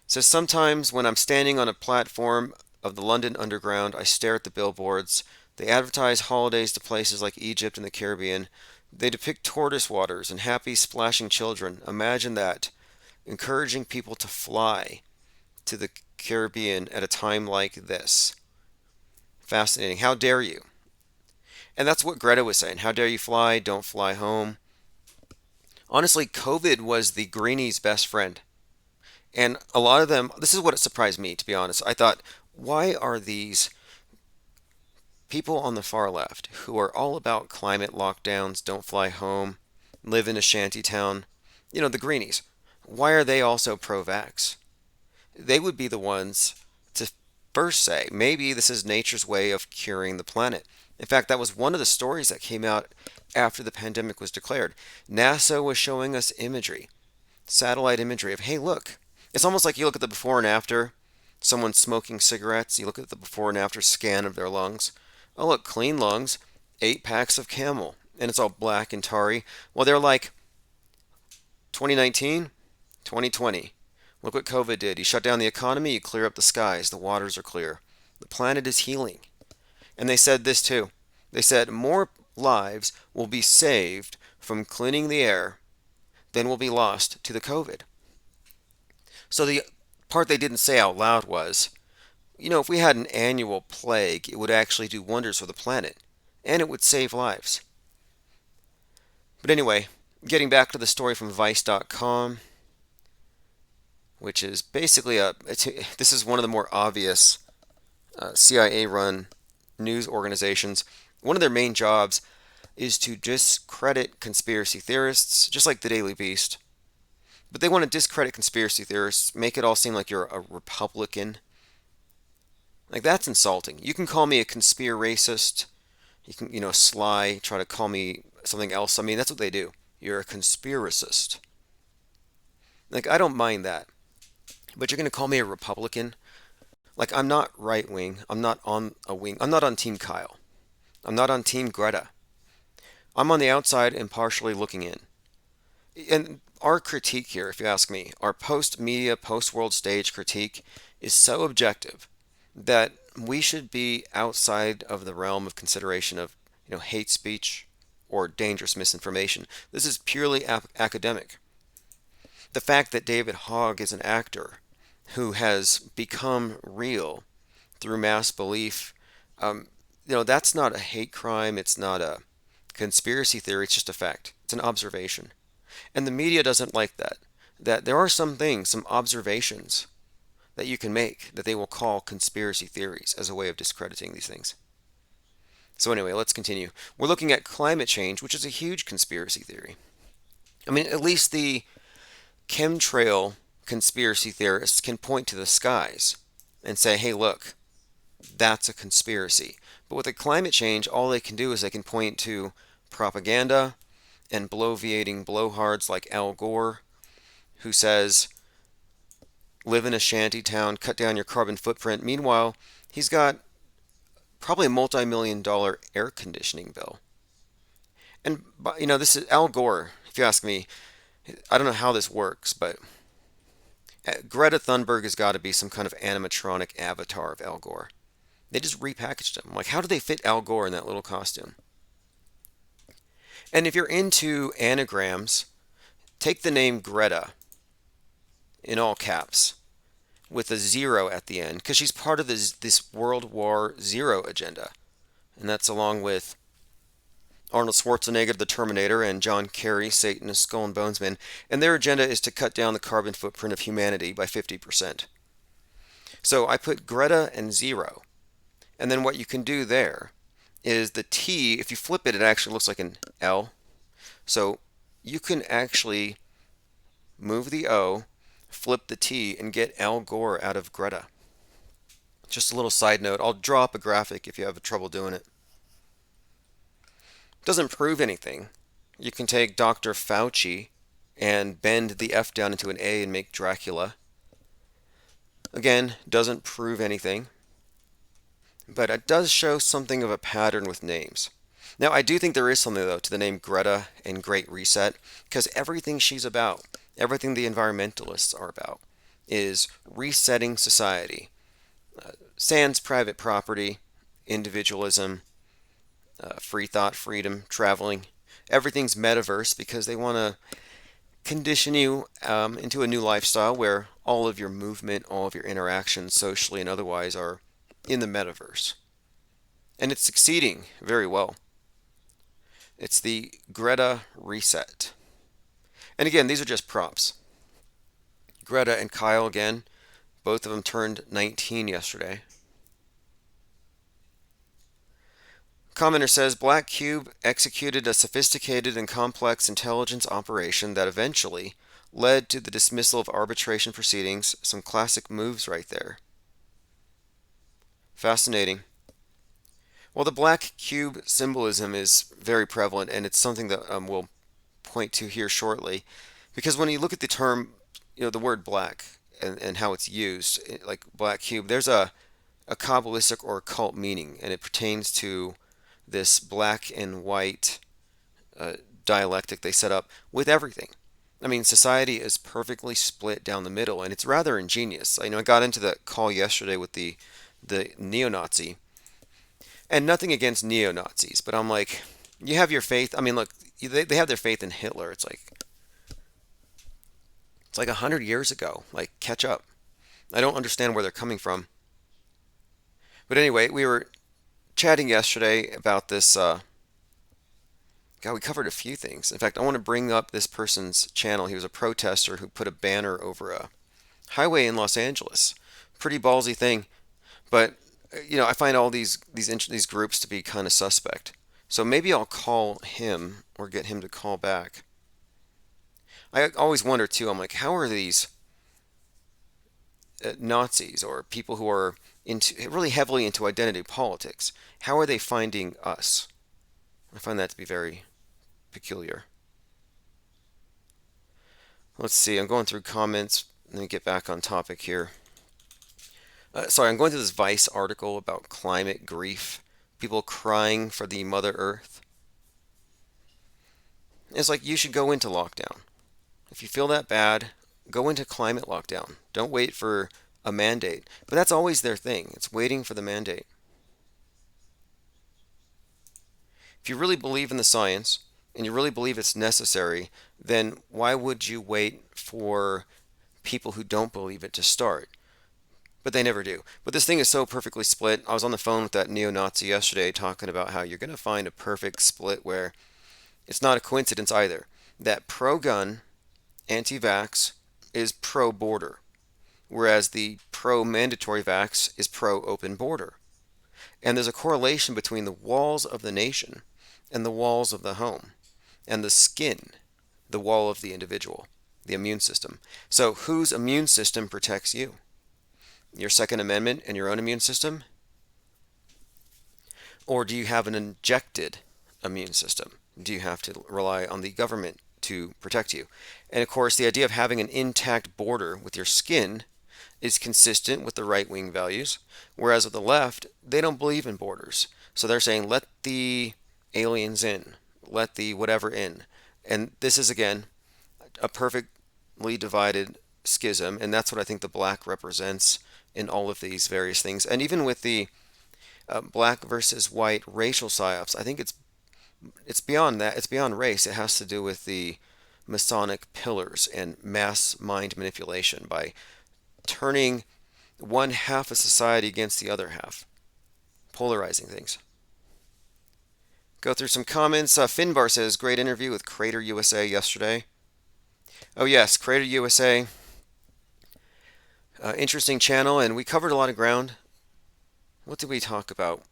It says sometimes when I'm standing on a platform of the London Underground, I stare at the billboards. They advertise holidays to places like Egypt and the Caribbean. They depict tortoise waters and happy splashing children. Imagine that. Encouraging people to fly to the Caribbean at a time like this. Fascinating. How dare you? And that's what Greta was saying. How dare you fly? Don't fly home. Honestly, COVID was the greenies' best friend. And a lot of them, this is what it surprised me, to be honest. I thought, why are these people on the far left who are all about climate lockdowns, don't fly home, live in a shanty town, the greenies, why are they also pro vax? They would be the ones to first say, maybe this is nature's way of curing the planet. In fact, that was one of the stories that came out after the pandemic was declared. NASA was showing us imagery, satellite imagery of, hey, look. It's almost like you look at the before and after, someone smoking cigarettes, you look at the before and after scan of their lungs. Oh, look, clean lungs, 8 packs of Camel, and it's all black and tarry. Well, they're like 2019, 2020. Look what COVID did. You shut down the economy, you clear up the skies, the waters are clear. The planet is healing. And they said this too. They said more lives will be saved from cleaning the air than will be lost to the COVID. So the part they didn't say out loud was, if we had an annual plague, it would actually do wonders for the planet, and it would save lives. But anyway, getting back to the story from Vice.com, which is basically this is one of the more obvious CIA-run news organizations. One of their main jobs is to discredit conspiracy theorists, just like the Daily Beast. But they want to discredit conspiracy theorists, make it all seem like you're a Republican. Like, that's insulting. You can call me a conspiracist. You can, sly, try to call me something else. I mean, that's what they do. You're a conspiracist. Like, I don't mind that. But you're going to call me a Republican? Like, I'm not right wing. I'm not on a wing. I'm not on Team Kyle. I'm not on Team Greta. I'm on the outside and partially looking in. And our critique here, if you ask me, our post-media, post-world stage critique is so objective that we should be outside of the realm of consideration of, hate speech or dangerous misinformation. This is purely academic. The fact that David Hogg is an actor who has become real through mass belief, that's not a hate crime. It's not a conspiracy theory. It's just a fact. It's an observation. And the media doesn't like that. That there are some things, some observations that you can make that they will call conspiracy theories as a way of discrediting these things. So anyway, let's continue. We're looking at climate change, which is a huge conspiracy theory. I mean, at least the chemtrail conspiracy theorists can point to the skies and say, hey, look, that's a conspiracy. But with the climate change, all they can do is they can point to propaganda and bloviating blowhards like Al Gore, who says, live in a shanty town, cut down your carbon footprint. Meanwhile, he's got probably a multi-million-dollar air conditioning bill. And, this is Al Gore, if you ask me. I don't know how this works, but Greta Thunberg has got to be some kind of animatronic avatar of Al Gore. They just repackaged him. Like, how do they fit Al Gore in that little costume? And if you're into anagrams, take the name Greta in all caps with a zero at the end, because she's part of this World War Zero agenda. And that's along with Arnold Schwarzenegger, the Terminator, and John Kerry, Satanist Skull and Bones Man. And their agenda is to cut down the carbon footprint of humanity by 50%. So I put Greta and zero. And then what you can do there is the T, if you flip it, it actually looks like an L. So you can actually move the O, flip the T, and get Al Gore out of Greta. Just a little side note. I'll draw up a graphic if you have trouble doing it. Doesn't prove anything. You can take Dr. Fauci and bend the F down into an A and make Dracula. Again, doesn't prove anything. But it does show something of a pattern with names. Now, I do think there is something, though, to the name Greta and Great Reset, because everything she's about, everything the environmentalists are about, is resetting society. Sans private property, individualism, free thought, freedom, traveling. Everything's metaverse because they want to condition you into a new lifestyle where all of your movement, all of your interactions, socially and otherwise, are in the metaverse. And it's succeeding very well. It's the Greta Reset. And again, these are just props. Greta and Kyle, again, both of them turned 19 yesterday. Commenter says Black Cube executed a sophisticated and complex intelligence operation that eventually led to the dismissal of arbitration proceedings. Some classic moves right there. Fascinating. Well, the black cube symbolism is very prevalent, and it's something that we'll point to here shortly. Because when you look at the term, the word black and how it's used, like black cube, there's a Kabbalistic or occult meaning, and it pertains to this black and white uh, dialectic they set up with everything. I mean, society is perfectly split down the middle, and it's rather ingenious. I got into the call yesterday with the neo-Nazi, and nothing against neo-Nazis, but I'm like, you have your faith. I mean, look, they have their faith in Hitler. It's like 100 years ago. Like, catch up. I don't understand where they're coming from. But anyway, we were chatting yesterday about this. God, we covered a few things. In fact, I want to bring up this person's channel. He was a protester who put a banner over a highway in Los Angeles. Pretty ballsy thing, but I find all these groups to be kind of suspect. So maybe I'll call him or get him to call back. I always wonder too. I'm like, how are these Nazis or people who are really heavily into identity politics? How are they finding us? I find that to be very peculiar. Let's see. I'm going through comments. Let me get back on topic here. Sorry, I'm going through this Vice article about climate grief, people crying for the Mother Earth. It's like you should go into lockdown. If you feel that bad, go into climate lockdown. Don't wait for a mandate. But that's always their thing. It's waiting for the mandate. If you really believe in the science and you really believe it's necessary, then why would you wait for people who don't believe it to start? But they never do. But this thing is so perfectly split. I was on the phone with that neo-Nazi yesterday talking about how you're going to find a perfect split where it's not a coincidence either. That pro-gun, anti-vax is pro-border, whereas the pro-mandatory vax is pro-open border. And there's a correlation between the walls of the nation and the walls of the home, and the skin, the wall of the individual, the immune system. So whose immune system protects you? Your Second Amendment and your own immune system? Or do you have an injected immune system? Do you have to rely on the government to protect you? And of course, the idea of having an intact border with your skin is consistent with the right-wing values, whereas with the left, they don't believe in borders. So they're saying, let the aliens in, let the whatever in. And this is, again, a perfectly divided schism, and that's what I think the black represents in all of these various things. And even with the black versus white racial psyops, I think it's beyond that. It's beyond race. It has to do with the Masonic pillars and mass mind manipulation by turning one half of society against the other half, polarizing things. Go through some comments. Finbar says, great interview with Crater USA yesterday. Oh yes, Crater USA. Interesting channel, and we covered a lot of ground. What did we talk about?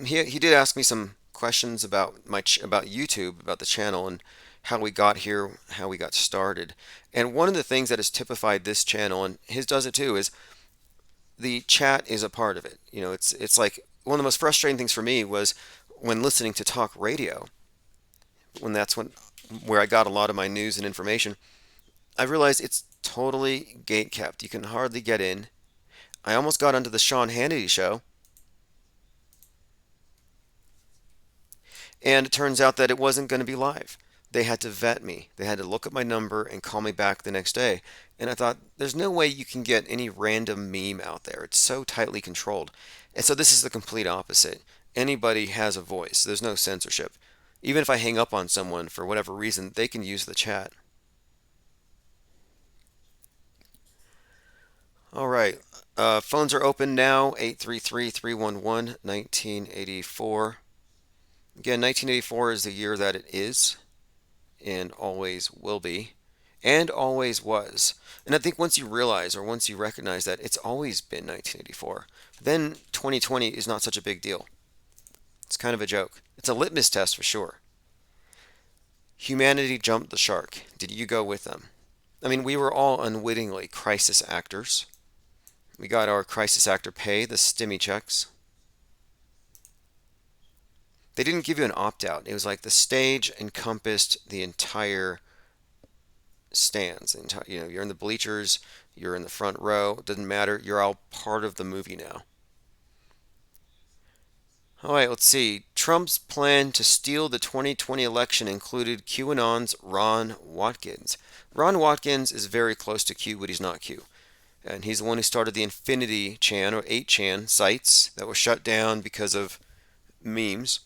He did ask me some questions about about YouTube, about the channel, and how we got here, how we got started. And one of the things that has typified this channel, and his does it too, is the chat is a part of it. It's like one of the most frustrating things for me was when listening to talk radio, where I got a lot of my news and information. I realized it's totally gate kept. You can hardly get in. I almost got onto the Sean Hannity show, And it turns out that it wasn't going to be live. They had to vet me. They had to look at my number and call me back the next day. And I thought, there's no way you can get any random meme out there. It's so tightly controlled. And so this is the complete opposite. Anybody has a voice, there's no censorship. Even if I hang up on someone for whatever reason, they can use the chat. All right. Phones are open now, 833-311-1984. Again, 1984 is the year that it is and always will be and always was. And I think once you realize or once you recognize that it's always been 1984, then 2020 is not such a big deal. It's kind of a joke. It's a litmus test for sure. Humanity jumped the shark. Did you go with them? I mean, we were all unwittingly crisis actors. We got our crisis actor pay, the stimmy checks. They didn't give you an opt out. It was like the stage encompassed the entire stands. You're in the bleachers, you're in the front row. It doesn't matter. You're all part of the movie now. All right, let's see. Trump's plan to steal the 2020 election included QAnon's Ron Watkins. Ron Watkins is very close to Q, but he's not Q. And he's the one who started the Infinity Chan or 8chan sites that were shut down because of memes.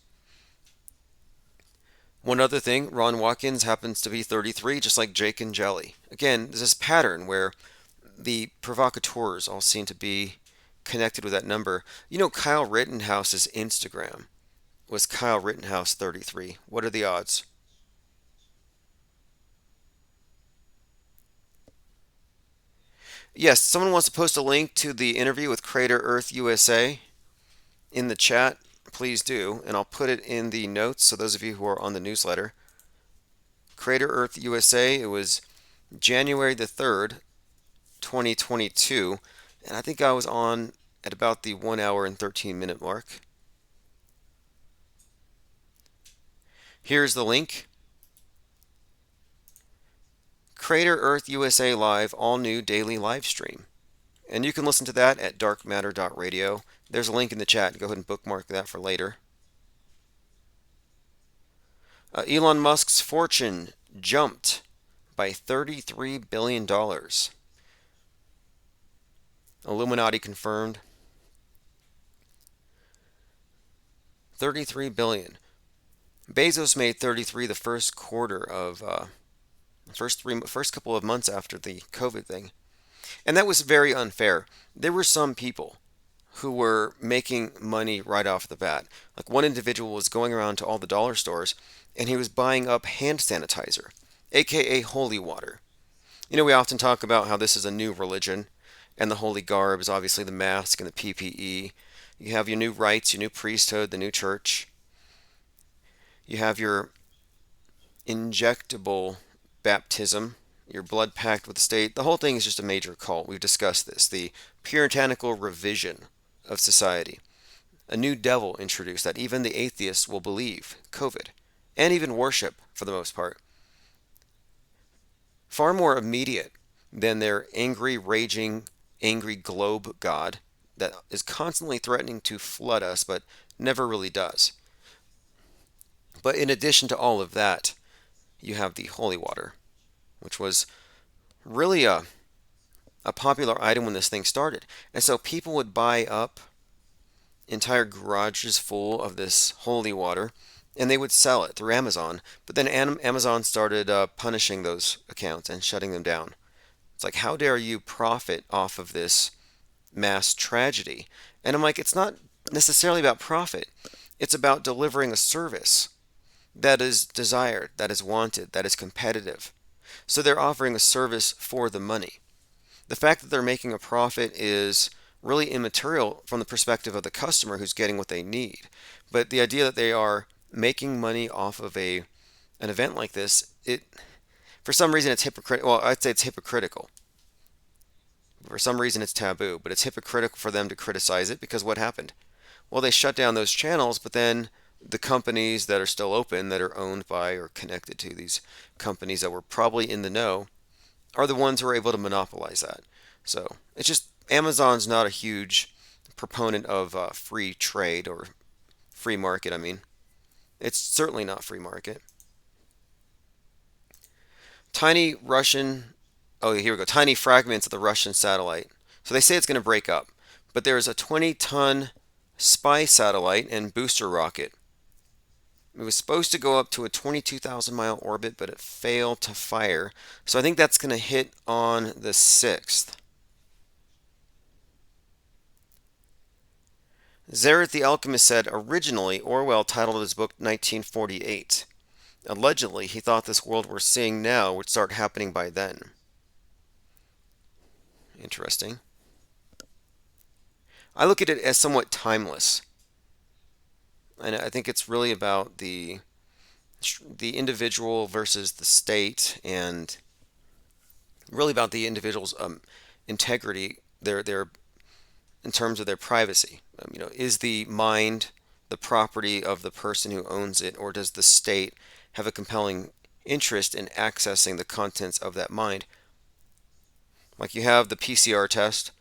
One other thing, Ron Watkins happens to be 33, just like Jake and Jelly. Again, there's this pattern where the provocateurs all seem to be connected with that number. You know, Kyle Rittenhouse's Instagram was Kyle Rittenhouse 33. What are the odds? Yes, someone wants to post a link to the interview with Crater Earth USA in the chat. Please do, and I'll put it in the notes so those of you who are on the newsletter. Crater Earth USA, it was January the 3rd, 2022, and I think I was on at about the 1 hour and 13-minute mark. Here's the link. Crater Earth USA Live, all new daily live stream. And you can listen to that at darkmatter.radio. There's a link in the chat. Go ahead and bookmark that for later. Elon Musk's fortune jumped by $33 billion. Illuminati confirmed. 33 billion. Bezos made 33 the first quarter of first couple of months after the COVID thing. And that was very unfair. There were some people who were making money right off the bat. Like one individual was going around to all the dollar stores and he was buying up hand sanitizer, aka holy water. You know, we often talk about how this is a new religion, and the holy garb is obviously the mask and the PPE. You have your new rites, your new priesthood, the new church. You have your injectable baptism, your blood pact with the state. The whole thing is just a major cult. We've discussed this. The puritanical revision of society. A new devil introduced that even the atheists will believe. COVID. And even worship, for the most part. Far more immediate than their angry, raging, angry globe god that is constantly threatening to flood us, but never really does. But in addition to all of that, you have the holy water, which was really a popular item when this thing started. And so people would buy up entire garages full of this holy water and they would sell it through Amazon. But then Amazon started punishing those accounts and shutting them down. It's like, how dare you profit off of this mass tragedy? And I'm like, it's not necessarily about profit. It's about delivering a service that is desired, that is wanted, that is competitive. So they're offering a service for the money. The fact that they're making a profit is really immaterial from the perspective of the customer who's getting what they need. But the idea that they are making money off of an event like this, for some reason it's hypocritical. Well, I'd say it's hypocritical. For some reason it's taboo, but it's hypocritical for them to criticize it because what happened? Well, they shut down those channels, but then the companies that are still open, that are owned by or connected to these companies that were probably in the know, are the ones who are able to monopolize that. So it's just Amazon's not a huge proponent of free trade or free market, I mean. It's certainly not free market. Tiny Russian, oh, here we go. Tiny fragments of the Russian satellite. So they say it's going to break up. But there is a 20-ton spy satellite and booster rocket. It was supposed to go up to a 22,000-mile orbit, but it failed to fire. So I think that's going to hit on the 6th. Zareth the Alchemist said originally Orwell titled his book 1948. Allegedly, he thought this world we're seeing now would start happening by then. Interesting. I look at it as somewhat timeless. And I think it's really about the individual versus the state, and really about the individual's integrity, their in terms of their privacy. Is the mind the property of the person who owns it, or does the state have a compelling interest in accessing the contents of that mind? Like, you have the PCR test,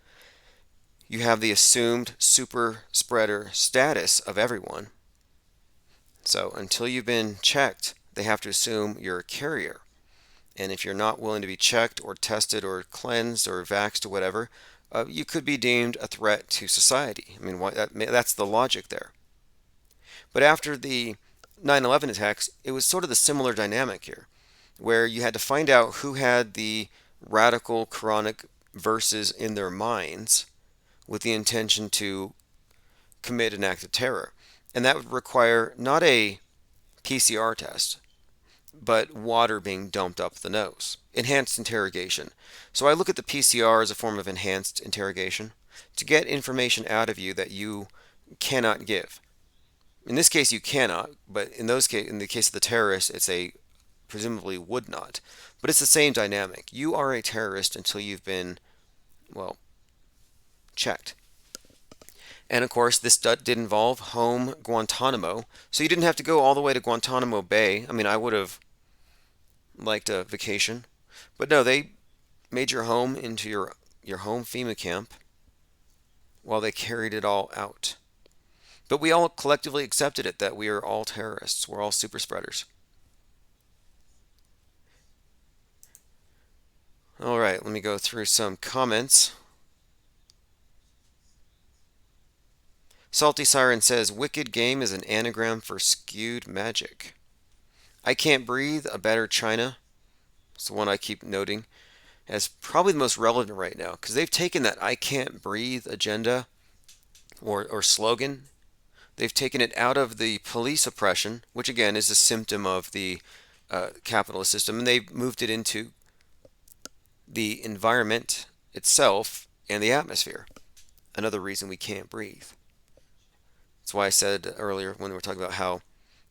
you have the assumed super spreader status of everyone. So until you've been checked, they have to assume you're a carrier. And if you're not willing to be checked or tested or cleansed or vaxxed or whatever, you could be deemed a threat to society. I mean, that's the logic there. But after the 9/11 attacks, it was sort of the similar dynamic here, where you had to find out who had the radical Quranic verses in their minds with the intention to commit an act of terror. And that would require not a PCR test, but water being dumped up the nose. Enhanced interrogation. So I look at the PCR as a form of enhanced interrogation to get information out of you that you cannot give. In this case, you cannot, but in the case of the terrorist, it's a presumably would not. But it's the same dynamic. You are a terrorist until you've been, well, checked. And of course, this did involve home Guantanamo, so you didn't have to go all the way to Guantanamo Bay. I mean, I would have liked a vacation, but no, they made your home into your home FEMA camp while they carried it all out. But we all collectively accepted it, that we are all terrorists. We're all super spreaders. All right, let me go through some comments. Salty Siren says, Wicked Game is an anagram for skewed magic. I Can't Breathe, a Better China. It's the one I keep noting as probably the most relevant right now, because they've taken that I Can't Breathe agenda or slogan. They've taken it out of the police oppression, which again is a symptom of the capitalist system, and they've moved it into the environment itself and the atmosphere. Another reason we can't breathe. That's why I said earlier when we were talking about how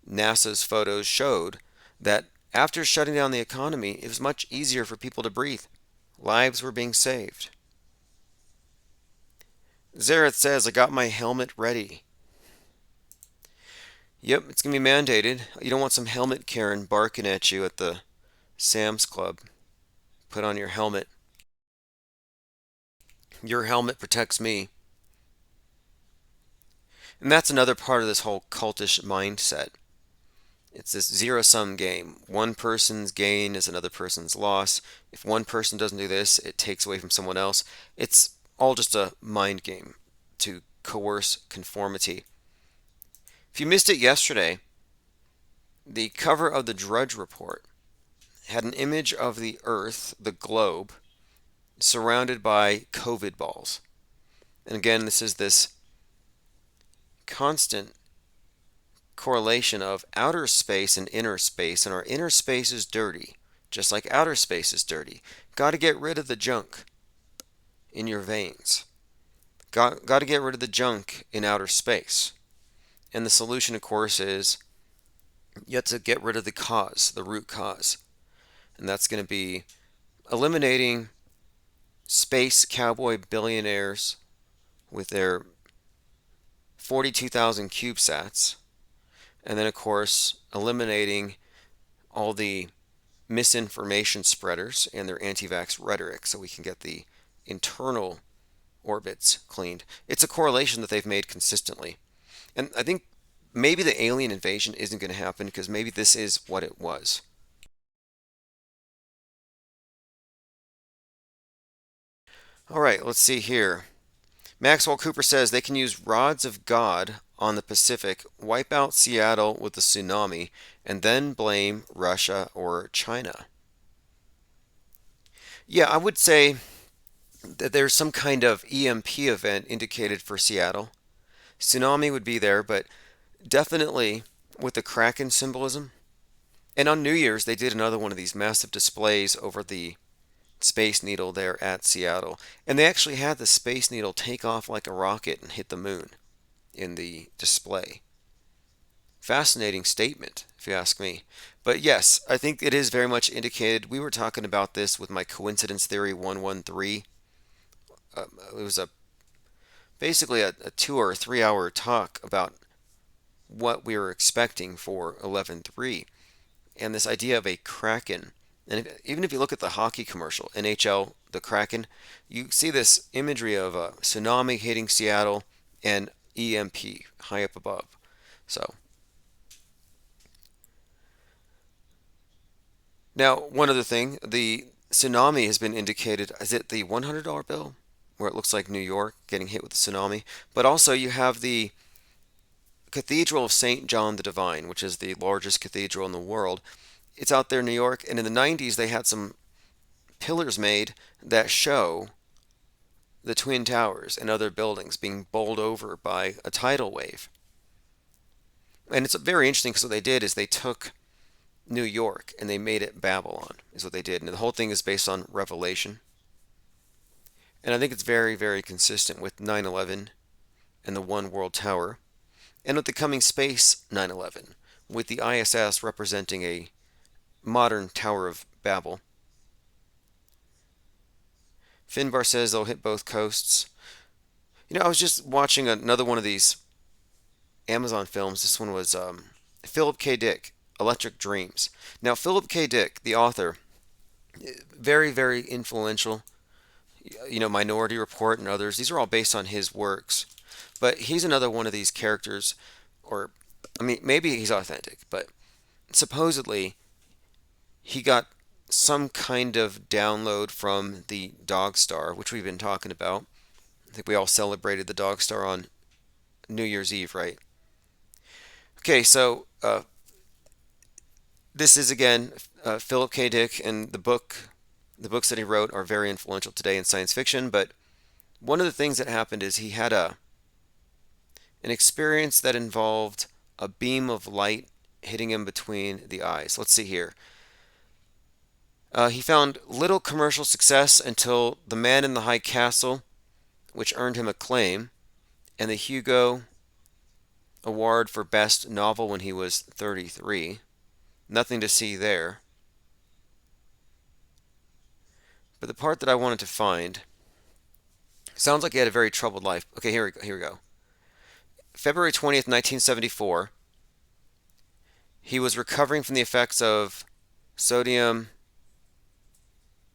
NASA's photos showed that after shutting down the economy, it was much easier for people to breathe. Lives were being saved. Zareth says, I got my helmet ready. Yep, it's going to be mandated. You don't want some helmet Karen barking at you at the Sam's Club. Put on your helmet. Your helmet protects me. And that's another part of this whole cultish mindset. It's this zero-sum game. One person's gain is another person's loss. If one person doesn't do this, it takes away from someone else. It's all just a mind game to coerce conformity. If you missed it yesterday, the cover of the Drudge Report had an image of the Earth, the globe, surrounded by COVID balls. And again, this is this constant correlation of outer space and inner space, and our inner space is dirty, just like outer space is dirty. Got to get rid of the junk in your veins. Got to get rid of the junk in outer space. And the solution, of course, is you have to get rid of the cause, the root cause. And that's going to be eliminating space cowboy billionaires with their 42,000 CubeSats. And then, of course, eliminating all the misinformation spreaders and their anti-vax rhetoric so we can get the internal orbits cleaned. It's a correlation that they've made consistently. And I think maybe the alien invasion isn't going to happen because maybe this is what it was. All right, let's see here. Maxwell Cooper says they can use rods of God on the Pacific, wipe out Seattle with the tsunami, and then blame Russia or China. Yeah, I would say that there's some kind of EMP event indicated for Seattle. Tsunami would be there, but definitely with the Kraken symbolism. And on New Year's, they did another one of these massive displays over the Space Needle there at Seattle. And they actually had the Space Needle take off like a rocket and hit the moon in the display. Fascinating statement, if you ask me. But yes, I think it is very much indicated. We were talking about this with my coincidence theory 113. It was basically a 2 or 3 hour talk about what we were expecting for 11.3 and this idea of a kraken. And even if you look at the hockey commercial, NHL, the Kraken, you see this imagery of a tsunami hitting Seattle and EMP high up above. So now, one other thing, the tsunami has been indicated. Is it the $100 bill where it looks like New York getting hit with the tsunami? But also you have the Cathedral of St. John the Divine, which is the largest cathedral in the world. It's out there in New York, and in the 90s they had some pillars made that show the Twin Towers and other buildings being bowled over by a tidal wave. And it's very interesting because what they did is they took New York and they made it Babylon, is what they did. And the whole thing is based on Revelation. And I think it's very, very consistent with 9/11 and the One World Tower, and with the coming space 9/11, with the ISS representing a modern Tower of Babel. Finbar says they'll hit both coasts. I was just watching another one of these Amazon films. This one was Philip K. Dick, Electric Dreams. Now, Philip K. Dick, the author, very, very influential. Minority Report and others. These are all based on his works. But he's another one of these characters, or, I mean, maybe he's authentic, but supposedly he got some kind of download from the Dog Star, which we've been talking about. I think we all celebrated the Dog Star on New Year's Eve, right? Okay, so this is again Philip K. Dick, and the books that he wrote are very influential today in science fiction. But one of the things that happened is he had an experience that involved a beam of light hitting him between the eyes. Let's see here. He found little commercial success until The Man in the High Castle, which earned him acclaim, and the Hugo Award for Best Novel when he was 33. Nothing to see there. But the part that I wanted to find sounds like he had a very troubled life. Okay, here we go. February 20th, 1974, he was recovering from the effects of sodium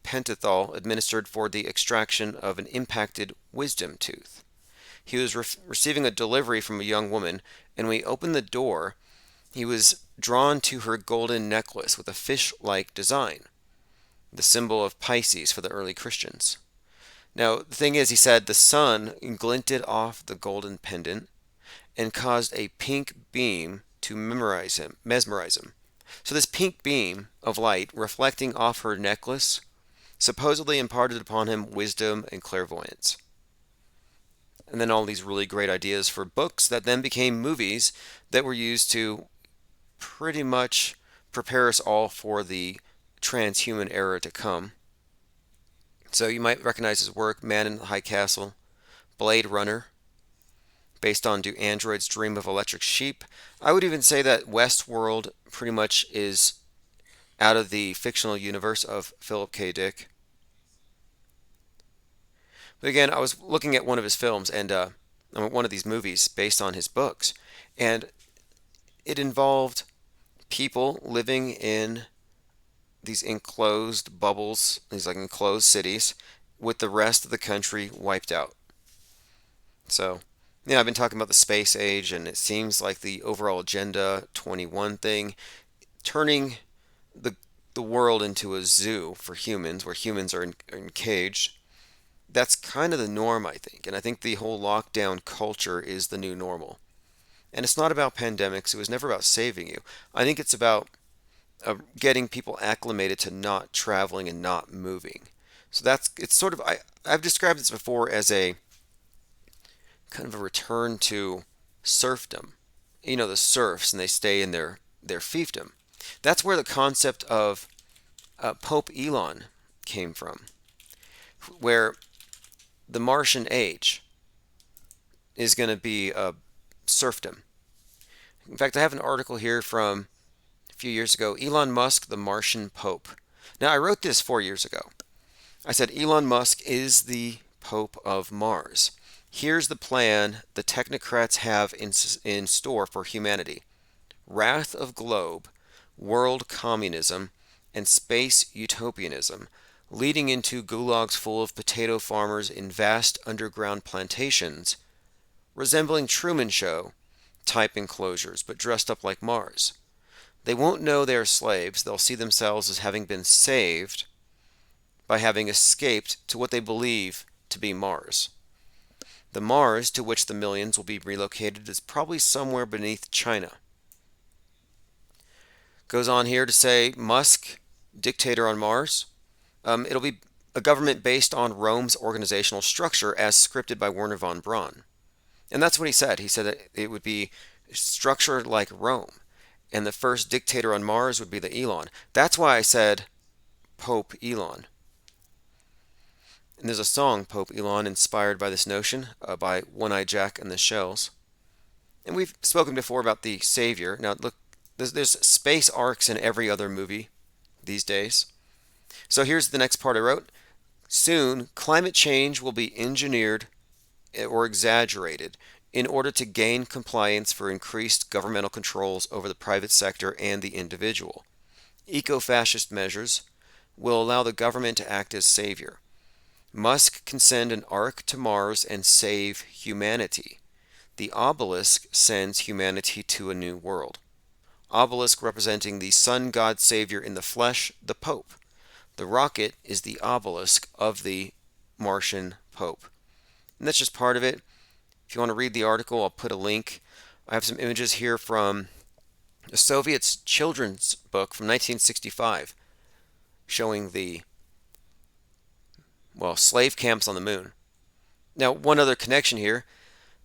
pentothal administered for the extraction of an impacted wisdom tooth. He was receiving a delivery from a young woman, and when he opened the door, he was drawn to her golden necklace with a fish-like design, the symbol of Pisces for the early Christians. Now, the thing is, he said the sun glinted off the golden pendant and caused a pink beam to mesmerize him. So this pink beam of light reflecting off her necklace supposedly imparted upon him wisdom and clairvoyance. And then all these really great ideas for books that then became movies that were used to pretty much prepare us all for the transhuman era to come. So you might recognize his work, Man in the High Castle, Blade Runner, based on Do Androids Dream of Electric Sheep. I would even say that Westworld pretty much is out of the fictional universe of Philip K. Dick. But again, I was looking at one of his films and one of these movies based on his books, and it involved people living in these enclosed bubbles, these like enclosed cities, with the rest of the country wiped out. So Yeah, I've been talking about the space age, and it seems like the overall Agenda 21 thing, turning the the world into a zoo for humans, where humans are caged. That's kind of the norm, I think. And I think the whole lockdown culture is the new normal. And it's not about pandemics. It was never about saving you. I think it's about getting people acclimated to not traveling and not moving. So it's sort of, I've described this before as a kind of a return to serfdom. You know, the serfs, and they stay in their fiefdom. That's where the concept of Pope Elon came from, where the Martian age is going to be serfdom. In fact, I have an article here from a few years ago, Elon Musk, the Martian Pope. Now, I wrote this 4 years ago. I said Elon Musk is the Pope of Mars. Here's the plan the technocrats have in store for humanity: wrath of globe, world communism, and space utopianism, leading into gulags full of potato farmers in vast underground plantations, resembling Truman Show type enclosures, but dressed up like Mars. They won't know they are slaves. They'll see themselves as having been saved by having escaped to what they believe to be Mars. The Mars to which the millions will be relocated is probably somewhere beneath China. Goes on here to say Musk, dictator on Mars. It'll be a government based on Rome's organizational structure as scripted by Werner von Braun. And that's what he said. He said that it would be structured like Rome. And the first dictator on Mars would be the Elon. That's why I said Pope Elon. And there's a song, Pope Elon, inspired by this notion by One Eye Jack and the Shells. And we've spoken before about the Savior. Now, look, there's space arcs in every other movie these days. So here's the next part I wrote. Soon, climate change will be engineered or exaggerated in order to gain compliance for increased governmental controls over the private sector and the individual. Eco-fascist measures will allow the government to act as savior. Musk can send an ark to Mars and save humanity. The obelisk sends humanity to a new world. Obelisk representing the sun god savior in the flesh, the Pope. The rocket is the obelisk of the Martian Pope. And that's just part of it. If you want to read the article, I'll put a link. I have some images here from a Soviet's children's book from 1965 showing the, well, slave camps on the moon. Now, one other connection here.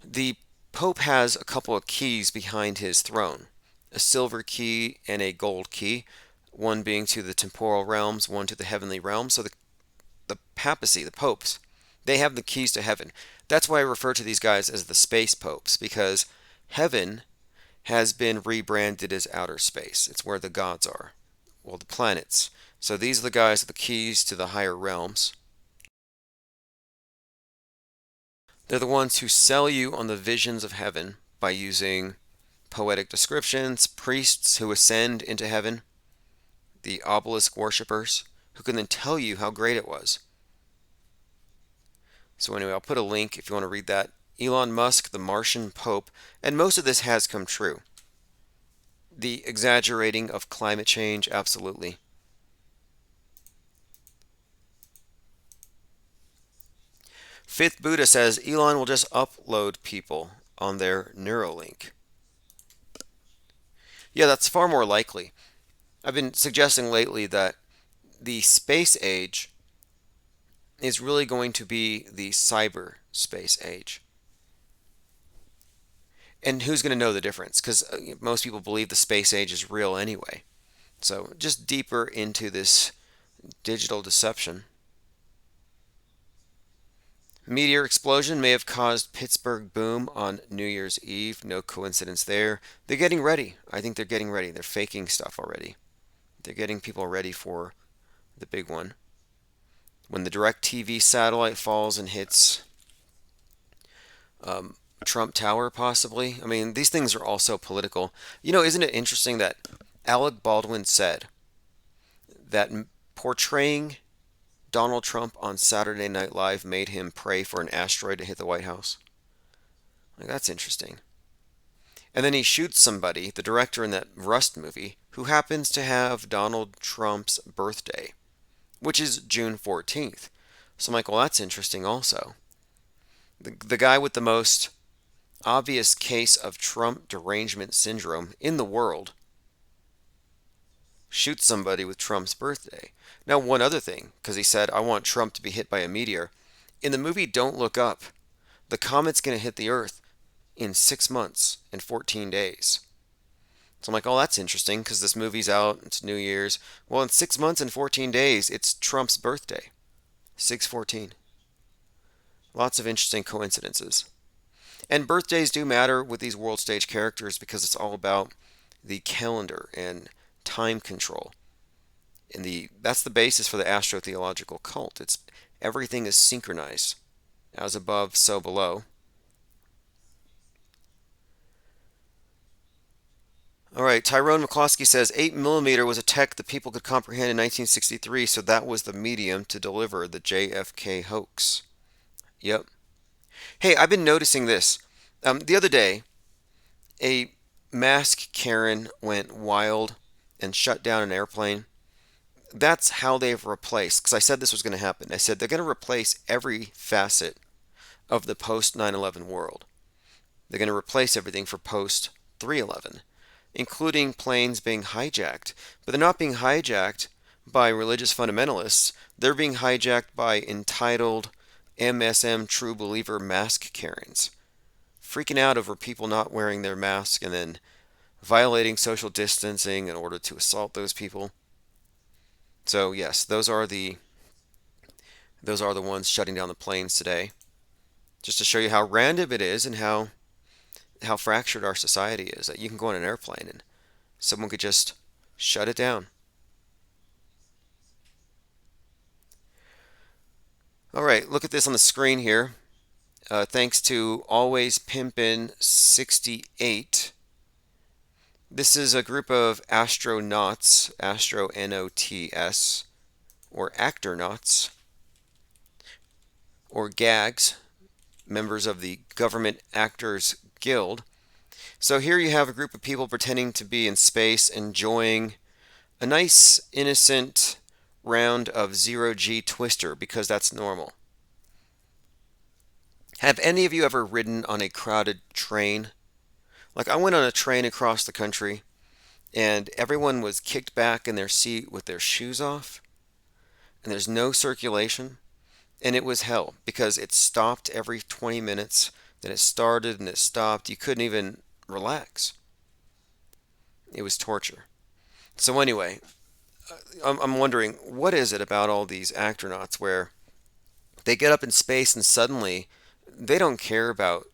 The Pope has a couple of keys behind his throne, a silver key and a gold key, one being to the temporal realms, one to the heavenly realms. So the papacy, the popes, they have the keys to heaven. That's why I refer to these guys as the space popes, because heaven has been rebranded as outer space. It's where the gods are, well, the planets. So these are the guys with the keys to the higher realms. They're the ones who sell you on the visions of heaven by using poetic descriptions, priests who ascend into heaven, the obelisk worshippers, who can then tell you how great it was. So anyway, I'll put a link if you want to read that. Elon Musk, the Martian Pope, and most of this has come true. The exaggerating of climate change, absolutely. Fifth Buddha says Elon will just upload people on their Neuralink. Yeah, that's far more likely. I've been suggesting lately that the space age is really going to be the cyber space age. And who's going to know the difference? Because most people believe the space age is real anyway. So just deeper into this digital deception. Meteor explosion may have caused Pittsburgh boom on New Year's Eve. No coincidence there. They're getting ready. I think they're getting ready. They're faking stuff already. They're getting people ready for the big one. When the DirecTV satellite falls and hits Trump Tower, possibly. I mean, these things are also political. You know, isn't it interesting that Alec Baldwin said that portraying Donald Trump on Saturday Night Live made him pray for an asteroid to hit the White House? Like, that's interesting. And then he shoots somebody, the director in that Rust movie, who happens to have Donald Trump's birthday, which is June 14th. So I'm like, well, that's interesting also. The guy with the most obvious case of Trump derangement syndrome in the world shoots somebody with Trump's birthday. Now, one other thing, because he said, I want Trump to be hit by a meteor. In the movie Don't Look Up, the comet's going to hit the Earth in 6 months and 14 days. So I'm like, oh, that's interesting because this movie's out, it's New Year's. Well, in 6 months and 14 days, it's Trump's birthday, 6/14. Lots of interesting coincidences. And birthdays do matter with these world stage characters because it's all about the calendar and time control. And that's the basis for the astrotheological cult. It's everything is synchronized, as above, so below. All right, Tyrone McCloskey says 8 mm was a tech that people could comprehend in 1963, so that was the medium to deliver the JFK hoax. Yep. Hey, I've been noticing this. The other day, a mask Karen went wild and shut down an airplane. That's how they've replaced, because I said this was going to happen. I said they're going to replace every facet of the post 9/11 world. They're going to replace everything for post 3/11, including planes being hijacked. But they're not being hijacked by religious fundamentalists. They're being hijacked by entitled MSM true believer mask Karens, freaking out over people not wearing their mask and then violating social distancing in order to assault those people. So yes, those are the ones shutting down the planes today. Just to show you how random it is and how fractured our society is. That you can go on an airplane and someone could just shut it down. All right, look at this on the screen here. Thanks to Always Pimpin' 68. This is a group of astronauts, Astro-N-O-T-S, or actronauts, or GAGs, members of the Government Actors Guild. So here you have a group of people pretending to be in space, enjoying a nice, innocent round of zero-G twister, because that's normal. Have any of you ever ridden on a crowded train? Like, I went on a train across the country, and everyone was kicked back in their seat with their shoes off, and there's no circulation. And it was hell because it stopped every 20 minutes. Then it started and it stopped. You couldn't even relax. It was torture. So anyway, I'm wondering, what is it about all these astronauts where they get up in space and suddenly they don't care about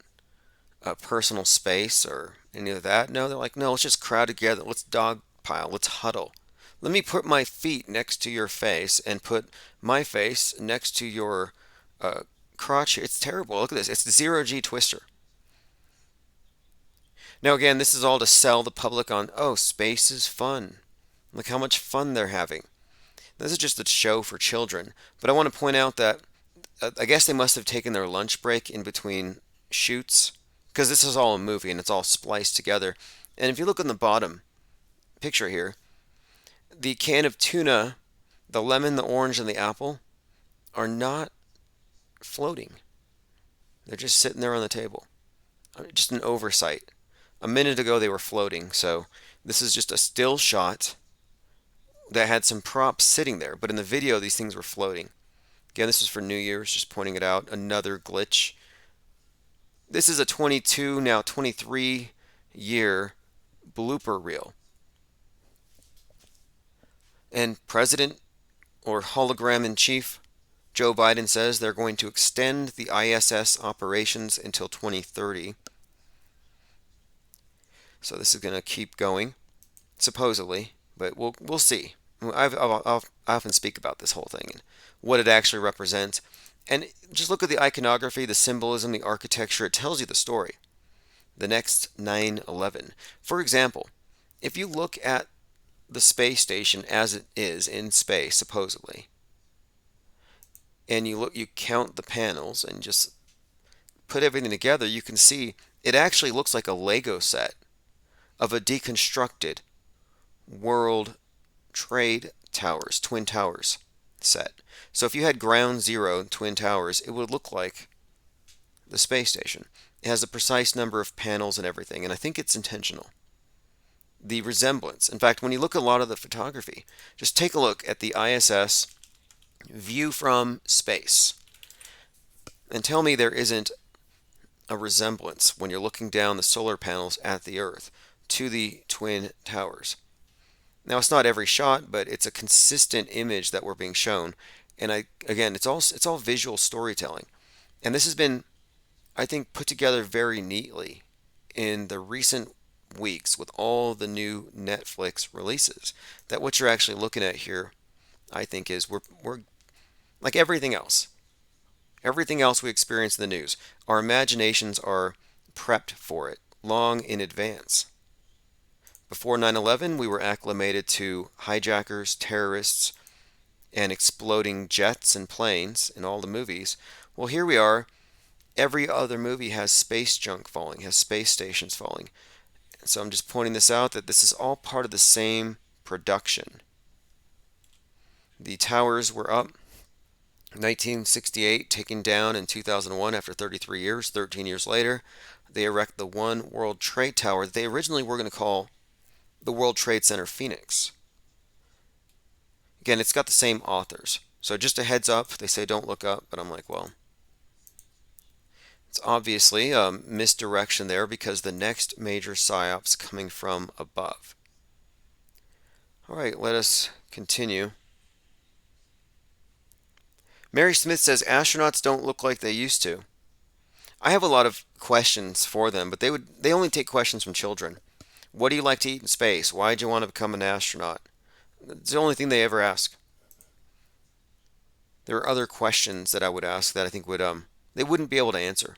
personal space or any of that? No, they're like, no, let's just crowd together. Let's dogpile. Let's huddle. Let me put my feet next to your face and put my face next to your uh, crotch. It's terrible. Look at this. It's the zero-G twister. Now, again, this is all to sell the public on, oh, space is fun. Look how much fun they're having. This is just a show for children. But I want to point out that I guess they must have taken their lunch break in between shoots, because this is all a movie and it's all spliced together. And if you look on the bottom picture here, the can of tuna, the lemon, the orange, and the apple are not floating. They're just sitting there on the table. Just an oversight. A minute ago they were floating, so this is just a still shot that had some props sitting there, but in the video these things were floating. Again, this is for New Year's, just pointing it out. Another glitch. This is a 22, now 23 year blooper reel. And President or hologram in chief Joe Biden says they're going to extend the ISS operations until 2030. So this is going to keep going, supposedly, but we'll see. I often speak about this whole thing and what it actually represents. And just look at the iconography, the symbolism, the architecture. It tells you the story. The next 9/11. For example, if you look at the space station as it is in space, supposedly, and you count the panels and just put everything together, you can see It actually looks like a Lego set of a deconstructed World Trade Towers, Twin Towers set. So if you had Ground Zero Twin Towers, it would look like the space station. It has a precise number of panels and everything, and I think it's intentional. The resemblance. In fact, when you look at a lot of the photography, just take a look at the ISS view from space and tell me there isn't a resemblance when you're looking down the solar panels at the Earth to the Twin Towers. Now, it's not every shot, but it's a consistent image that we're being shown. And again, it's all visual storytelling. And this has been, I think, put together very neatly in the recent weeks with all the new Netflix releases. That what you're actually looking at here, I think, is we're like everything else. Everything else we experience in the news, our imaginations are prepped for it long in advance. Before 9/11, we were acclimated to hijackers, terrorists, and exploding jets and planes in all the movies. Well, here we are. Every other movie has space junk falling, has space stations falling. So I'm just pointing this out that this is all part of the same production. The towers were up 1968, taken down in 2001 after 33 years. 13 years later, they erect the One World Trade Tower that they originally were going to call the World Trade Center Phoenix. Again, it's got the same authors. So just a heads up, they say don't look up, but I'm like, well, it's obviously a misdirection there because the next major psyop's coming from above. All right, let us continue. Mary Smith says astronauts don't look like they used to. I have a lot of questions for them, but they only take questions from children. What do you like to eat in space? Why did you want to become an astronaut? It's the only thing they ever ask. There are other questions that I would ask that I think would they wouldn't be able to answer.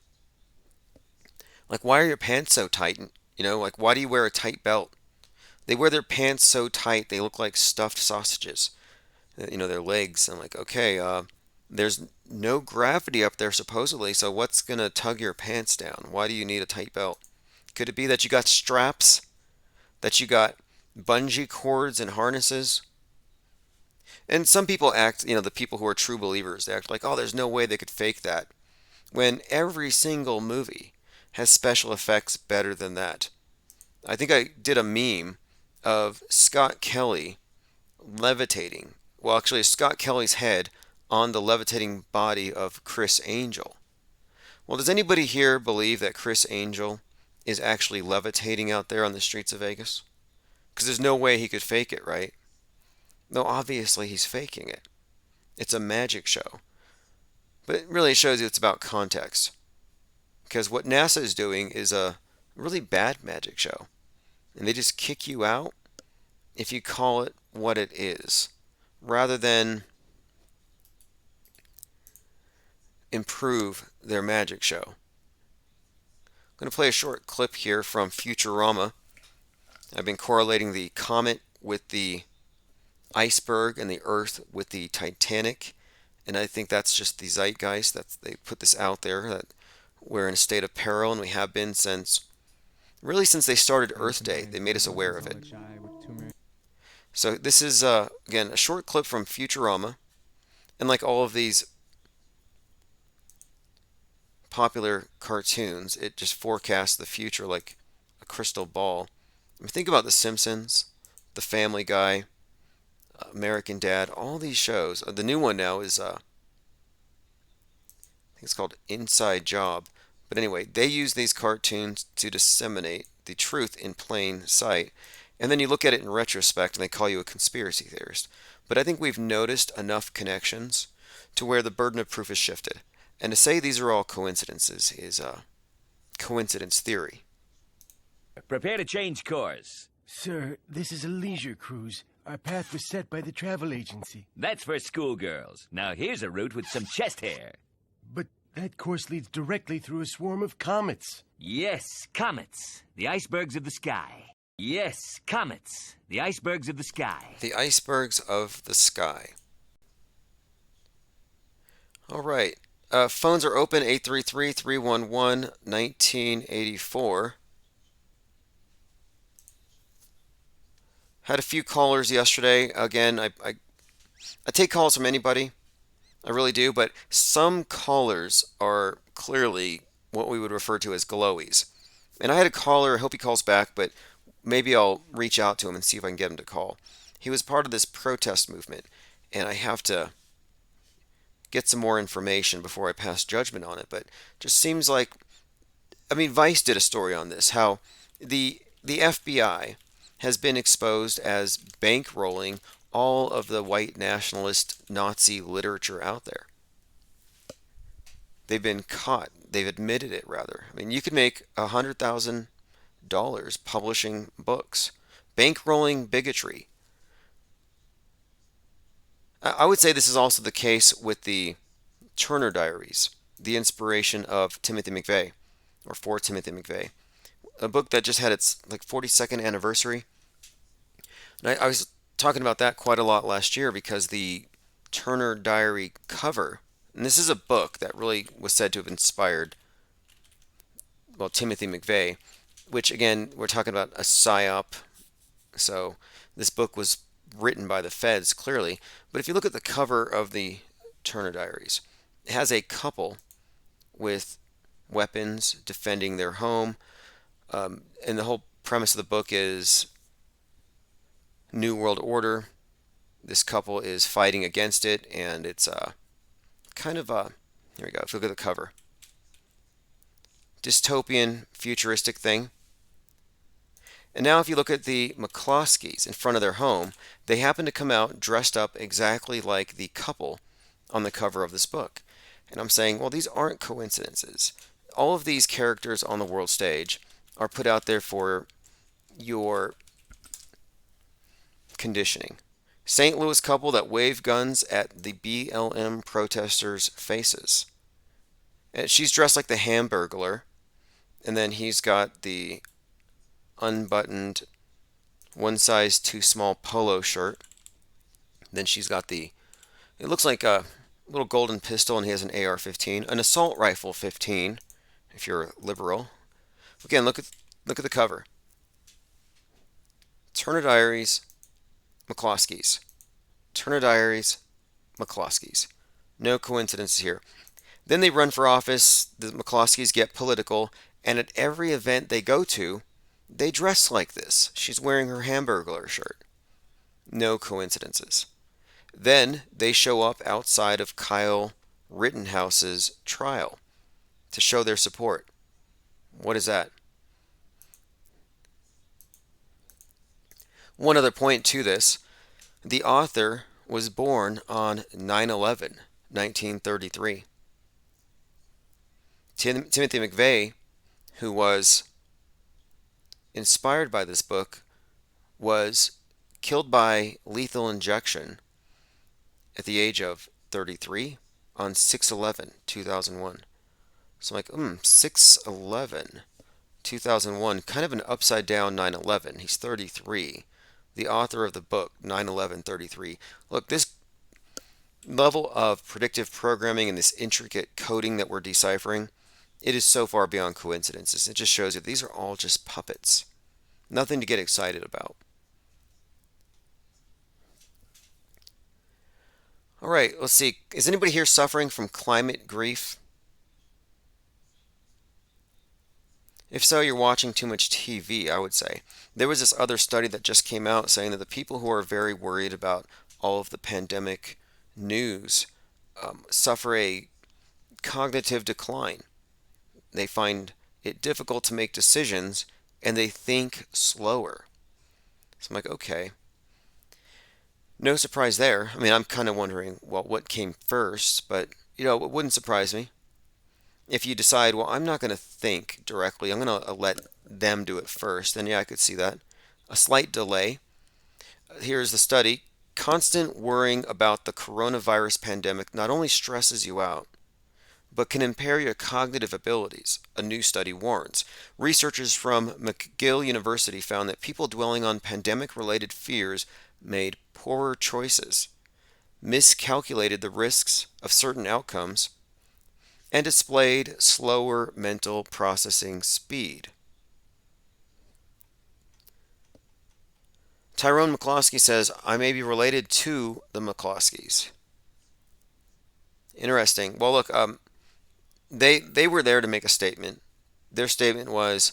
Like, why are your pants so tight? Like, why do you wear a tight belt? They wear their pants so tight they look like stuffed sausages. Their legs. I'm like, okay, there's no gravity up there supposedly, so what's gonna tug your pants down? Why do you need a tight belt? Could it be that you got straps? That you got bungee cords and harnesses? And some people act, the people who are true believers, they act like, oh, there's no way they could fake that. When every single movie has special effects better than that. I think I did a meme of Scott Kelly levitating. Well, actually, Scott Kelly's head on the levitating body of Chris Angel. Well, does anybody here believe that Chris Angel is actually levitating out there on the streets of Vegas? Because there's no way he could fake it, right? No, obviously he's faking it. It's a magic show. But it really shows you it's about context. Because what NASA is doing is a really bad magic show. And they just kick you out if you call it what it is, rather than improve their magic show. I'm going to play a short clip here from Futurama. I've been correlating the comet with the iceberg and the Earth with the Titanic, and I think that's just the zeitgeist. They put this out there that we're in a state of peril, and we have been since they started Earth Day. They made us aware of it. So this is again a short clip from Futurama, and like all of these popular cartoons, it just forecasts the future like a crystal ball. I mean, think about The Simpsons, The Family Guy, American Dad, all these shows. The new one now is I think it's called Inside Job. But anyway, they use these cartoons to disseminate the truth in plain sight. And then you look at it in retrospect and they call you a conspiracy theorist. But I think we've noticed enough connections to where the burden of proof is shifted. And to say these are all coincidences is coincidence theory. Prepare to change course. Sir, this is a leisure cruise. Our path was set by the travel agency. That's for schoolgirls. Now here's a route with some chest hair. But that course leads directly through a swarm of comets. Yes, comets. The icebergs of the sky. Yes, comets. The icebergs of the sky. The icebergs of the sky. All right. Phones are open 833-311-1984. Had a few callers yesterday. Again, I take calls from anybody. I really do, but some callers are clearly what we would refer to as glowies. And I had a caller, I hope he calls back, but maybe I'll reach out to him and see if I can get him to call. He was part of this protest movement, and I have to get some more information before I pass judgment on it. But just seems like, I mean, Vice did a story on this, how the FBI has been exposed as bankrolling all of the white nationalist Nazi literature out there. They've been caught. They've admitted it, rather. I mean, you could make $100,000 publishing books, bankrolling bigotry. I would say this is also the case with the Turner Diaries, the inspiration of Timothy McVeigh, or for Timothy McVeigh, a book that just had its like 42nd anniversary. And I was talking about that quite a lot last year because the Turner Diary cover, and this is a book that really was said to have inspired, well, Timothy McVeigh, which again, we're talking about a psyop. So this book was written by the feds, clearly. But if you look at the cover of the Turner Diaries, it has a couple with weapons defending their home. And the whole premise of the book is New World Order. This couple is fighting against it, and it's kind of a, here we go, if you look at the cover, dystopian, futuristic thing. And now if you look at the McCloskeys in front of their home, they happen to come out dressed up exactly like the couple on the cover of this book. And I'm saying, well, these aren't coincidences. All of these characters on the world stage are put out there for your conditioning. St. Louis couple that wave guns at the BLM protesters' faces. And she's dressed like the Hamburglar, and then he's got the unbuttoned, one size too small polo shirt. Then she's got the, it looks like a little golden pistol, and he has an AR-15, an assault rifle 15, if you're liberal. Again, look at the cover. Turner Diaries, McCloskeys. Turner Diaries, McCloskeys. No coincidences here. Then they run for office, the McCloskeys get political, and at every event they go to, they dress like this. She's wearing her Hamburglar shirt. No coincidences. Then they show up outside of Kyle Rittenhouse's trial to show their support. What is that? One other point to this, the author was born on 9/11, 1933. Timothy McVeigh, who was inspired by this book, was killed by lethal injection at the age of 33 on 6/11/2001. So I'm like, 6/11, 2001, kind of an upside down 9/11. He's 33. The author of the book, 9/11/33. Look, this level of predictive programming and this intricate coding that we're deciphering, it is so far beyond coincidences. It just shows you these are all just puppets. Nothing to get excited about. All right, let's see. Is anybody here suffering from climate grief? If so, you're watching too much TV, I would say. There was this other study that just came out saying that the people who are very worried about all of the pandemic news suffer a cognitive decline. They find it difficult to make decisions, and they think slower. So I'm like, okay. No surprise there. I mean, I'm kind of wondering, well, what came first? But, it wouldn't surprise me. If you decide, well, I'm not going to think directly, I'm going to let them do it first, then yeah, I could see that. A slight delay. Here's the study. Constant worrying about the coronavirus pandemic not only stresses you out, but can impair your cognitive abilities, a new study warns. Researchers from McGill University found that people dwelling on pandemic-related fears made poorer choices, miscalculated the risks of certain outcomes, and displayed slower mental processing speed. Tyrone McCloskey says, I may be related to the McCloskeys. Interesting. Well, look, they were there to make a statement. Their statement was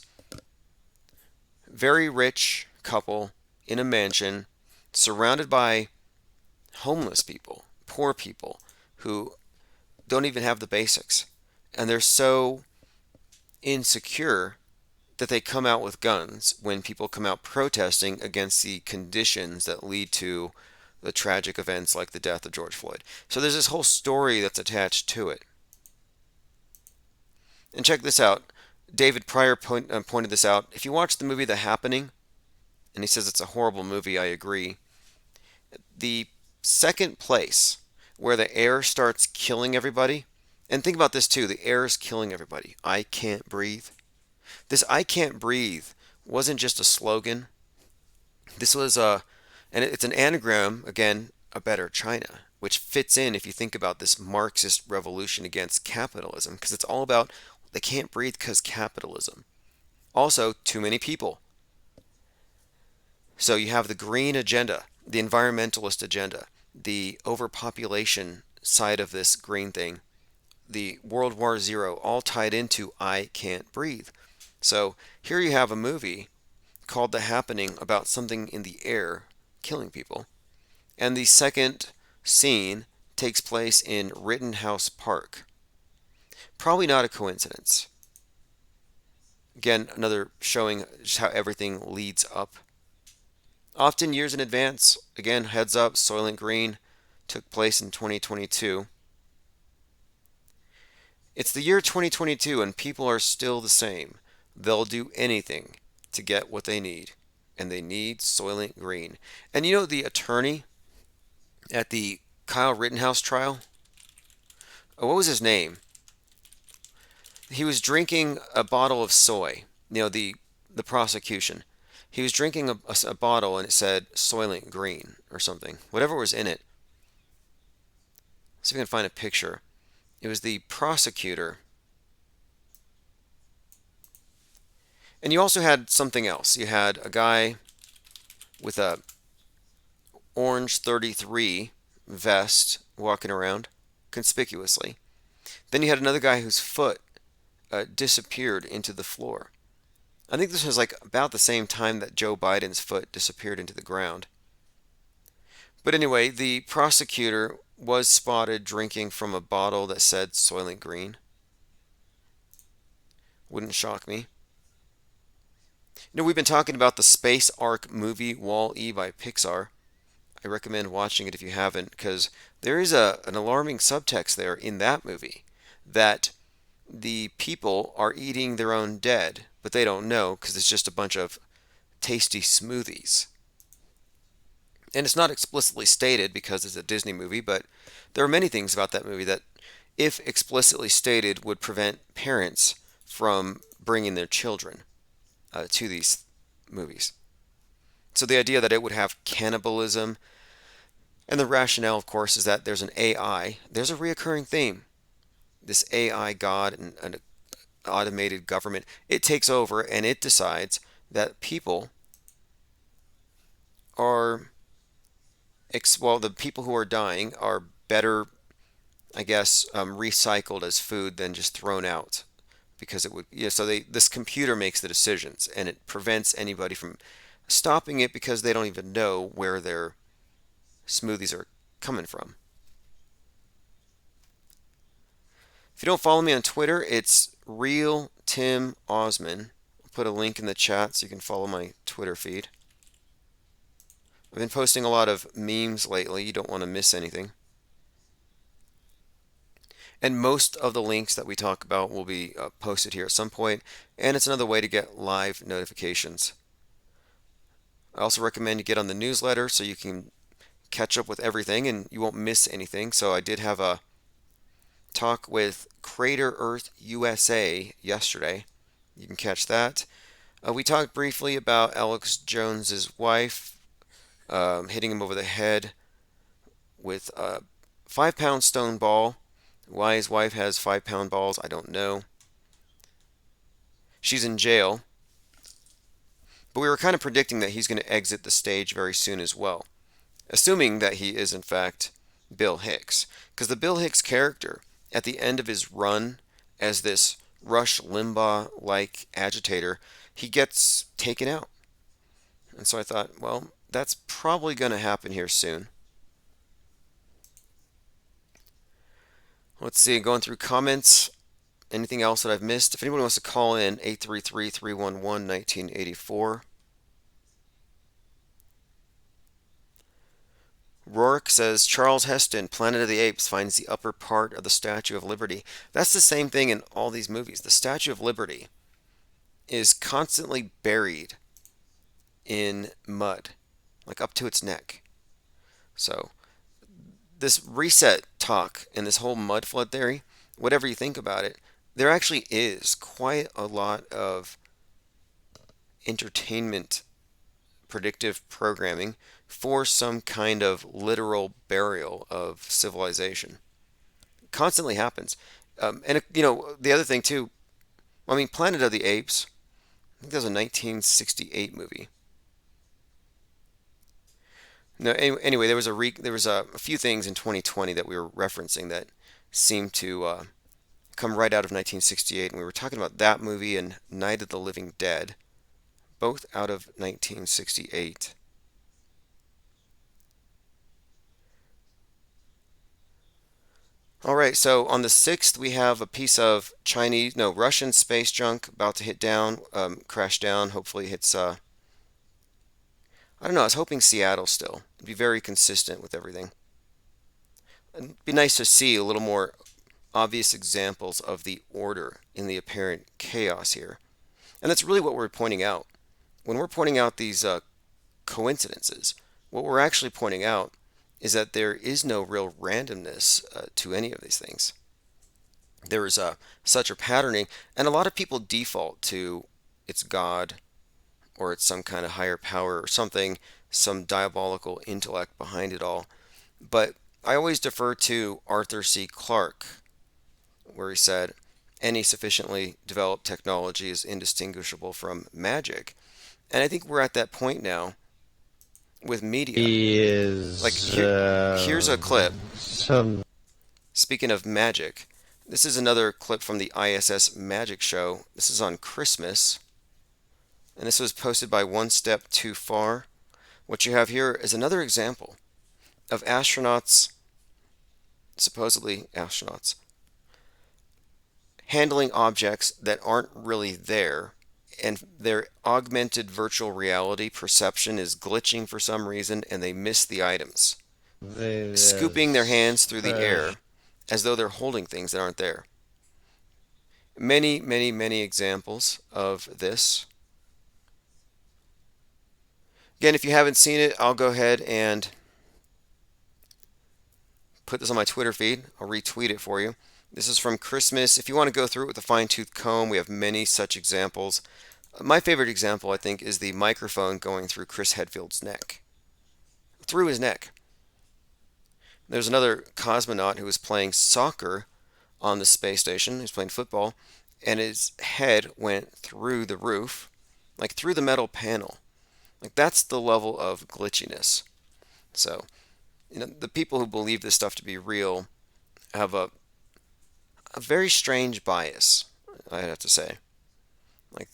very rich couple in a mansion surrounded by homeless people, poor people who don't even have the basics. And they're so insecure that they come out with guns when people come out protesting against the conditions that lead to the tragic events like the death of George Floyd. So there's this whole story that's attached to it. And check this out. David Pryor pointed this out. If you watch the movie The Happening, and he says it's a horrible movie, I agree. The second place where the air starts killing everybody, and think about this too, the air is killing everybody. I can't breathe. This I can't breathe wasn't just a slogan. This was and it's an anagram, again, a better China, which fits in if you think about this Marxist revolution against capitalism, because it's all about they can't breathe because capitalism. Also, too many people. So you have the green agenda, the environmentalist agenda, the overpopulation side of this green thing, the World War Zero, all tied into I can't breathe. So here you have a movie called The Happening about something in the air killing people. And the second scene takes place in Rittenhouse Park. Probably not a coincidence. Again, another showing just how everything leads up. Often years in advance. Again, heads up, Soylent Green took place in 2022. It's the year 2022 and people are still the same. They'll do anything to get what they need. And they need Soylent Green. And you know the attorney at the Kyle Rittenhouse trial? Oh, what was his name? He was drinking a bottle of soy. You know, the prosecution. He was drinking a bottle and it said Soylent Green or something. Whatever was in it. See if I can find a picture. It was the prosecutor. And you also had something else. You had a guy with a orange 33 vest walking around conspicuously. Then you had another guy whose foot disappeared into the floor. I think this was like about the same time that Joe Biden's foot disappeared into the ground. But anyway, the prosecutor was spotted drinking from a bottle that said Soylent Green. Wouldn't shock me. You know, we've been talking about the Space Ark movie Wall-E by Pixar. I recommend watching it if you haven't, because there is an alarming subtext there in that movie that the people are eating their own dead, but they don't know because it's just a bunch of tasty smoothies. And it's not explicitly stated because it's a Disney movie, but there are many things about that movie that, if explicitly stated, would prevent parents from bringing their children to these movies. So the idea that it would have cannibalism, and the rationale, of course, is that there's an AI. There's a reoccurring theme. This AI god and an automated government, it takes over and it decides that people are, well, the people who are dying are better, I guess, recycled as food than just thrown out. Because it would, yeah, so this computer makes the decisions and it prevents anybody from stopping it because they don't even know where their smoothies are coming from. If you don't follow me on Twitter, it's Real Tim Ozman. I'll put a link in the chat so you can follow my Twitter feed. I've been posting a lot of memes lately. You don't want to miss anything. And most of the links that we talk about will be posted here at some point, and it's another way to get live notifications. I also recommend you get on the newsletter so you can catch up with everything and you won't miss anything. So I did have a talk with Crater Earth USA yesterday. You can catch that. We talked briefly about Alex Jones's wife hitting him over the head with a 5-pound stone ball. Why his wife has 5 pound balls, I don't know. She's in jail, but we were kind of predicting that he's going to exit the stage very soon as well, assuming that he is in fact Bill Hicks. Because the Bill Hicks character, at the end of his run as this Rush Limbaugh like agitator, he gets taken out. And so I thought, well, that's probably going to happen here soon. Let's see, going through comments. Anything else that I've missed? If anyone wants to call in, 833-311-1984. Rourke says Charles Heston, Planet of the Apes, finds the upper part of the Statue of Liberty. That's the same thing in all these movies. The Statue of Liberty is constantly buried in mud, like up to its neck. So, this reset talk and this whole mud flood theory, whatever you think about it, there actually is quite a lot of entertainment predictive programming for some kind of literal burial of civilization. Constantly happens. And, the other thing too, I mean, Planet of the Apes, I think that was a 1968 movie. No, anyway, there was a few things in 2020 that we were referencing that seemed to come right out of 1968, and we were talking about that movie and Night of the Living Dead, both out of 1968. All right, so on the 6th, we have a piece of Russian space junk about to hit down, crash down. Hopefully, it hits. I don't know. I was hoping Seattle still. It'd be very consistent with everything. It'd be nice to see a little more obvious examples of the order in the apparent chaos here. And that's really what we're pointing out. When we're pointing out these coincidences, what we're actually pointing out is that there is no real randomness to any of these things. There is such a patterning, and a lot of people default to it's God or it's some kind of higher power or something, some diabolical intellect behind it all. But I always defer to Arthur C. Clarke, where he said, any sufficiently developed technology is indistinguishable from magic. And I think we're at that point now with media. He Like, is here's a clip. some Speaking of magic, this is another clip from the ISS Magic Show. This is on Christmas, and this was posted by One Step Too Far. What you have here is another example of astronauts, supposedly astronauts, handling objects that aren't really there, and their augmented virtual reality perception is glitching for some reason, and they miss the items, scooping their hands through the air as though they're holding things that aren't there. Many, many, many examples of this. Again, if you haven't seen it, I'll go ahead and put this on my Twitter feed. I'll retweet it for you. This is from Christmas. If you want to go through it with a fine-tooth comb, we have many such examples. My favorite example, I think, is the microphone going through Chris Hadfield's neck. Through his neck. There's another cosmonaut who was playing soccer on the space station. He was playing football, and his head went through the roof, like through the metal panel. Like, that's the level of glitchiness. So, the people who believe this stuff to be real have a very strange bias, I have to say. Like,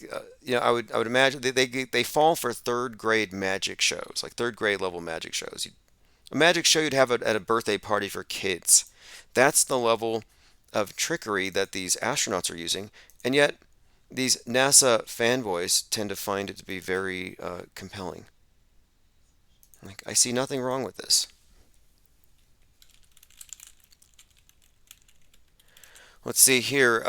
I would imagine they fall for third grade magic shows, like third grade level magic shows. A magic show you'd have at a birthday party for kids. That's the level of trickery that these astronauts are using, and yet these NASA fanboys tend to find it to be very compelling. Like, I see nothing wrong with this. Let's see here.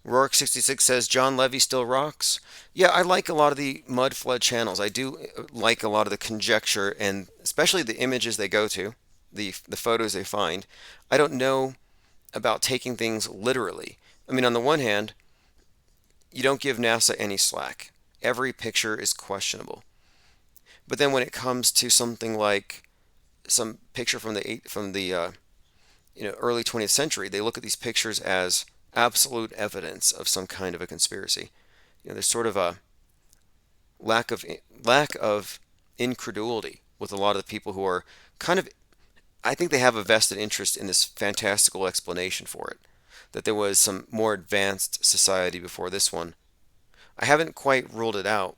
Rourke66 says John Levy still rocks. Yeah, I like a lot of the mud flood channels. I do like a lot of the conjecture and especially the images they go to, the photos they find. I don't know about taking things literally. I mean, on the one hand, you don't give NASA any slack. Every picture is questionable. But then when it comes to something like some picture from the early 20th century, they look at these pictures as absolute evidence of some kind of a conspiracy. There's sort of a lack of lack of incredulity with a lot of the people who are kind of, I think they have a vested interest in this fantastical explanation for it, that there was some more advanced society before this one. I haven't quite ruled it out.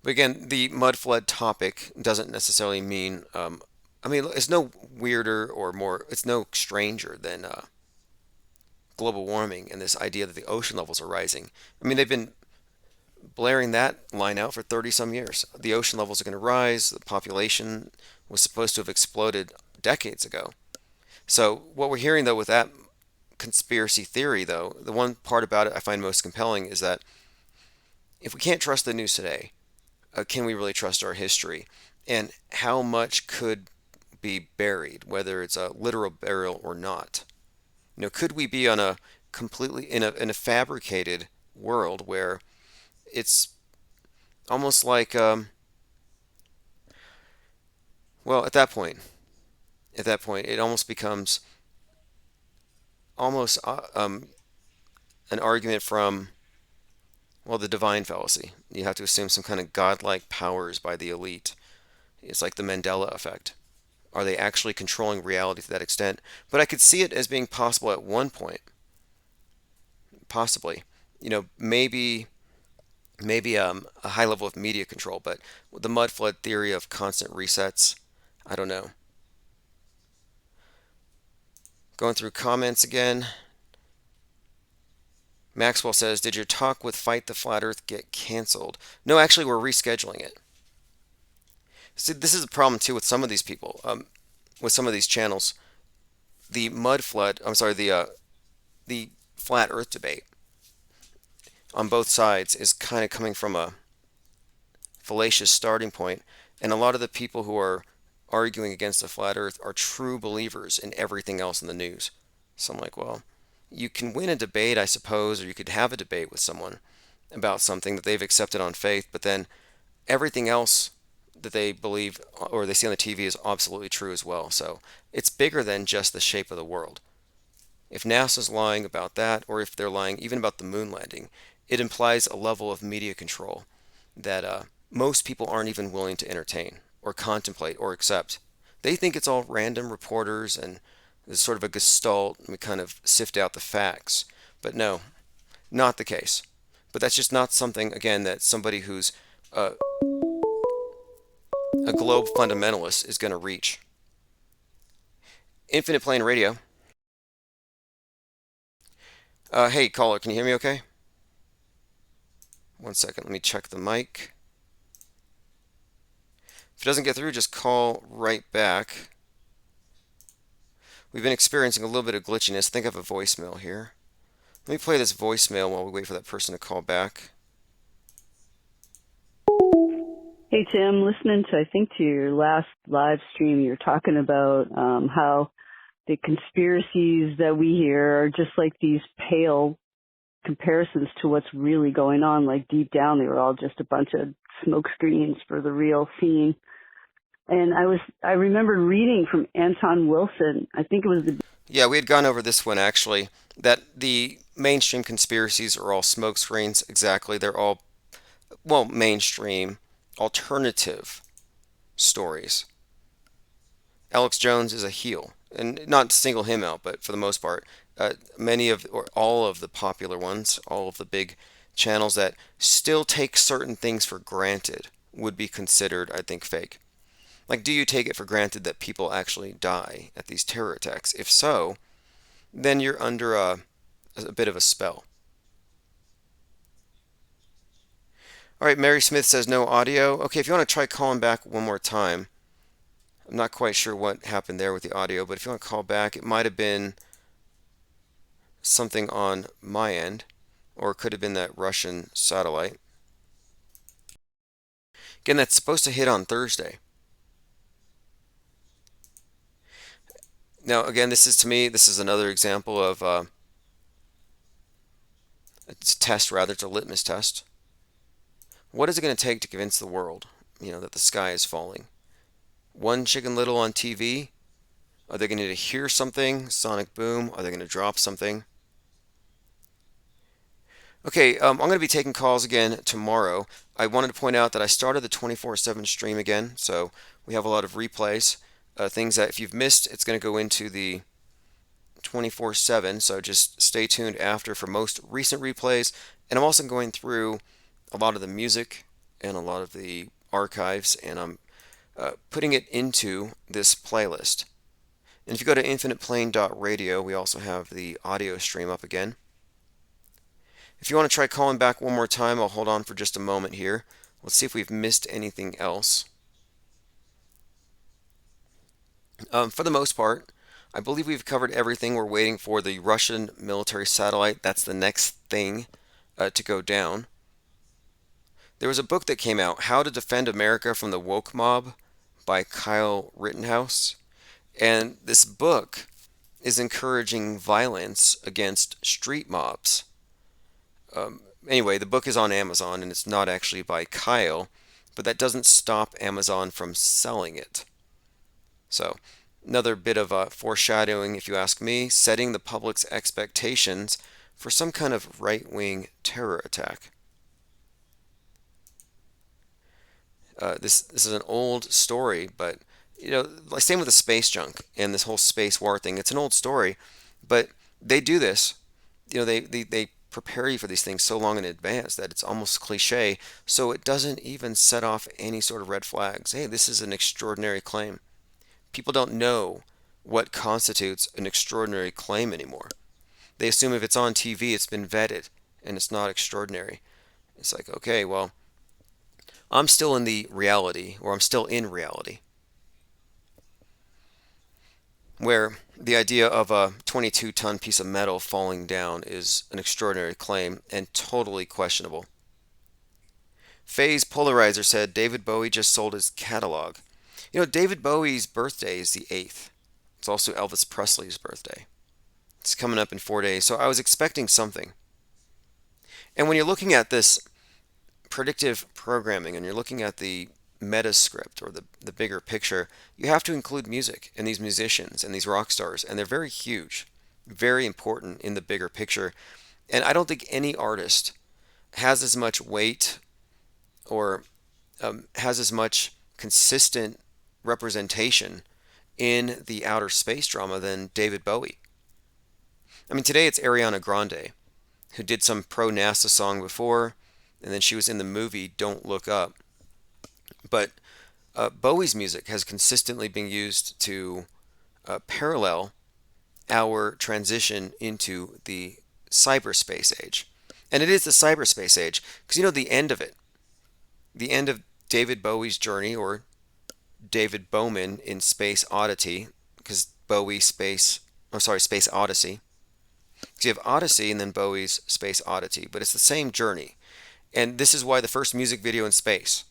But again, the mud flood topic doesn't necessarily mean, I mean, it's no weirder or more, it's no stranger than global warming and this idea that the ocean levels are rising. I mean, they've been blaring that line out for 30 some years. The ocean levels are going to rise. The population was supposed to have exploded decades ago. So, what we're hearing though with that conspiracy theory, though, the one part about it I find most compelling is that if we can't trust the news today, can we really trust our history? And how much could be buried, whether it's a literal burial or not? Could we be on a completely in a fabricated world where it's almost like well, at that point, it almost becomes almost an argument from, well, the divine fallacy. You have to assume some kind of godlike powers by the elite. It's like the Mandela effect. Are they actually controlling reality to that extent? But I could see it as being possible at one point, possibly. Maybe a high level of media control, but the mud flood theory of constant resets, I don't know. Going through comments again. Maxwell says, "Did your talk with Fight the Flat Earth get canceled?" No, actually, we're rescheduling it. See, this is a problem too with some of these people, with some of these channels. The mud flood, I'm sorry, the flat Earth debate on both sides is kind of coming from a fallacious starting point, and a lot of the people who are arguing against the flat Earth are true believers in everything else in the news. So I'm like, well, you can win a debate, I suppose, or you could have a debate with someone about something that they've accepted on faith, but then everything else that they believe or they see on the TV is absolutely true as well. So it's bigger than just the shape of the world. If NASA's lying about that, or if they're lying even about the moon landing, it implies a level of media control that most people aren't even willing to entertain or contemplate or accept. They think it's all random reporters and there's sort of a gestalt and we kind of sift out the facts. But no, not the case. But that's just not something, again, that somebody who's uh, a globe fundamentalist is going to reach. Infinite Plane Radio. Hey, caller, can you hear me okay? One second, let me check the mic. If it doesn't get through, just call right back. We've been experiencing a little bit of glitchiness. I think I have a voicemail here. Let me play this voicemail while we wait for that person to call back. Hey Tim, listening to I think to your last live stream, you're talking about how the conspiracies that we hear are just like these pale comparisons to what's really going on. Like deep down, they were all just a bunch of smoke screens for the real scene. And I remembered reading from Anton Wilson. I think it was the Yeah, we had gone over this one actually, that the mainstream conspiracies are all smokescreens. Exactly. They're all, well, mainstream, alternative stories. Alex Jones is a heel, and not to single him out, but for the most part, many of or all of the popular ones, all of the big channels that still take certain things for granted would be considered, I think, fake. Like, do you take it for granted that people actually die at these terror attacks? If so, then you're under a bit of a spell. All right, Mary Smith says no audio. Okay, if you want to try calling back one more time, I'm not quite sure what happened there with the audio, but if you want to call back, it might have been something on my end, or it could have been that Russian satellite. Again, that's supposed to hit on Thursday. Now, again, this is to me, this is another example of it's a test, rather, it's a litmus test. What is it going to take to convince the world, that the sky is falling? One Chicken Little on TV? Are they going to hear something? Sonic Boom? Are they going to drop something? Okay, I'm going to be taking calls again tomorrow. I wanted to point out that I started the 24/7 stream again, so we have a lot of replays. Things that if you've missed, it's going to go into the 24/7, so just stay tuned after for most recent replays. And I'm also going through a lot of the music and a lot of the archives, and I'm putting it into this playlist. And if you go to infiniteplane.radio, we also have the audio stream up again. If you want to try calling back one more time, I'll hold on for just a moment here. Let's see if we've missed anything else. For the most part, I believe we've covered everything. We're waiting for the Russian military satellite. That's the next thing to go down. There was a book that came out, How to Defend America from the Woke Mob by Kyle Rittenhouse. And this book is encouraging violence against street mobs. Anyway, the book is on Amazon and it's not actually by Kyle, but that doesn't stop Amazon from selling it. So, another bit of foreshadowing, if you ask me, setting the public's expectations for some kind of right-wing terror attack. This is an old story, but like same with the space junk and this whole space war thing. It's an old story, but they do this. They prepare you for these things so long in advance that it's almost cliche. So it doesn't even set off any sort of red flags. Hey, this is an extraordinary claim. People don't know what constitutes an extraordinary claim anymore. They assume if it's on TV, it's been vetted and it's not extraordinary. It's like, okay, well, I'm still in the reality, or I'm still in reality, where the idea of a 22-ton piece of metal falling down is an extraordinary claim and totally questionable. Phase Polarizer said David Bowie just sold his catalog. David Bowie's birthday is the 8th. It's also Elvis Presley's birthday. It's coming up in 4 days, so I was expecting something. And when you're looking at this predictive programming and you're looking at the meta script or the bigger picture, you have to include music and these musicians and these rock stars, and they're very huge, very important in the bigger picture. And I don't think any artist has as much weight or has as much consistent representation in the outer space drama than David Bowie. I mean, today it's Ariana Grande, who did some pro-NASA song before, and then she was in the movie Don't Look Up. But Bowie's music has consistently been used to parallel our transition into the cyberspace age. And it is the cyberspace age, because the end of it, the end of David Bowie's journey, or David Bowman in Space Oddity, because Space Odyssey. So you have Odyssey and then Bowie's Space Oddity, but it's the same journey. And this is why the first music video in space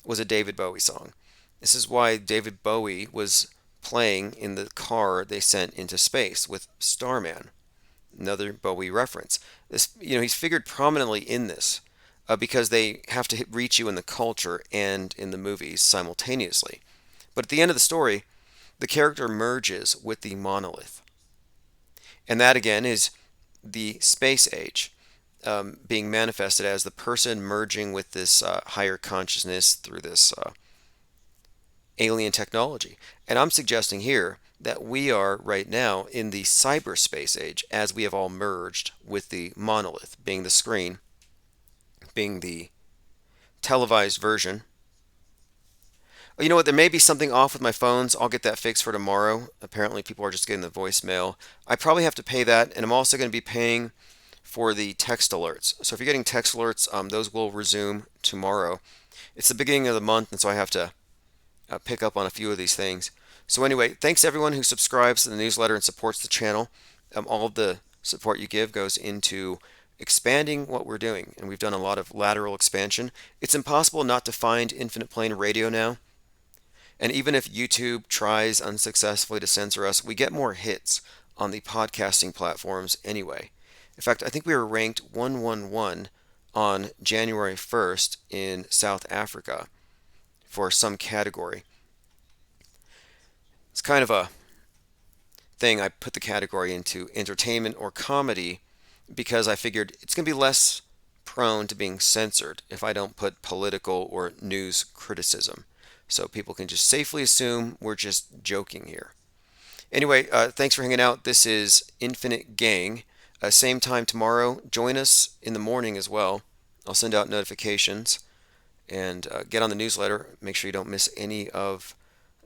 was a David Bowie song. This is why David Bowie was playing in the car they sent into space with Starman, another Bowie reference. He's figured prominently in this because they have to reach you in the culture and in the movies simultaneously. But at the end of the story, the character merges with the monolith. And that again is the space age. Being manifested as the person merging with this higher consciousness through this alien technology. And I'm suggesting here that we are right now in the cyberspace age, as we have all merged with the monolith, being the screen, being the televised version. You know what? There may be something off with my phones. I'll get that fixed for tomorrow. Apparently, people are just getting the voicemail. I probably have to pay that, and I'm also going to be paying for the text alerts. So if you're getting text alerts, those will resume tomorrow. It's the beginning of the month, and so I have to pick up on a few of these things. So anyway, thanks everyone who subscribes to the newsletter and supports the channel. All of the support you give goes into expanding what we're doing, and we've done a lot of lateral expansion. It's impossible not to find Infinite Plane Radio now. And even if YouTube tries unsuccessfully to censor us, we get more hits on the podcasting platforms anyway. In fact, I think we were ranked 111 on January 1st in South Africa for some category. It's kind of a thing. I put the category into entertainment or comedy because I figured it's going to be less prone to being censored if I don't put political or news criticism. So people can just safely assume we're just joking here. Anyway, thanks for hanging out. This is Infinite Gang. Same time tomorrow. Join us in the morning as well. I'll send out notifications and get on the newsletter. Make sure you don't miss any of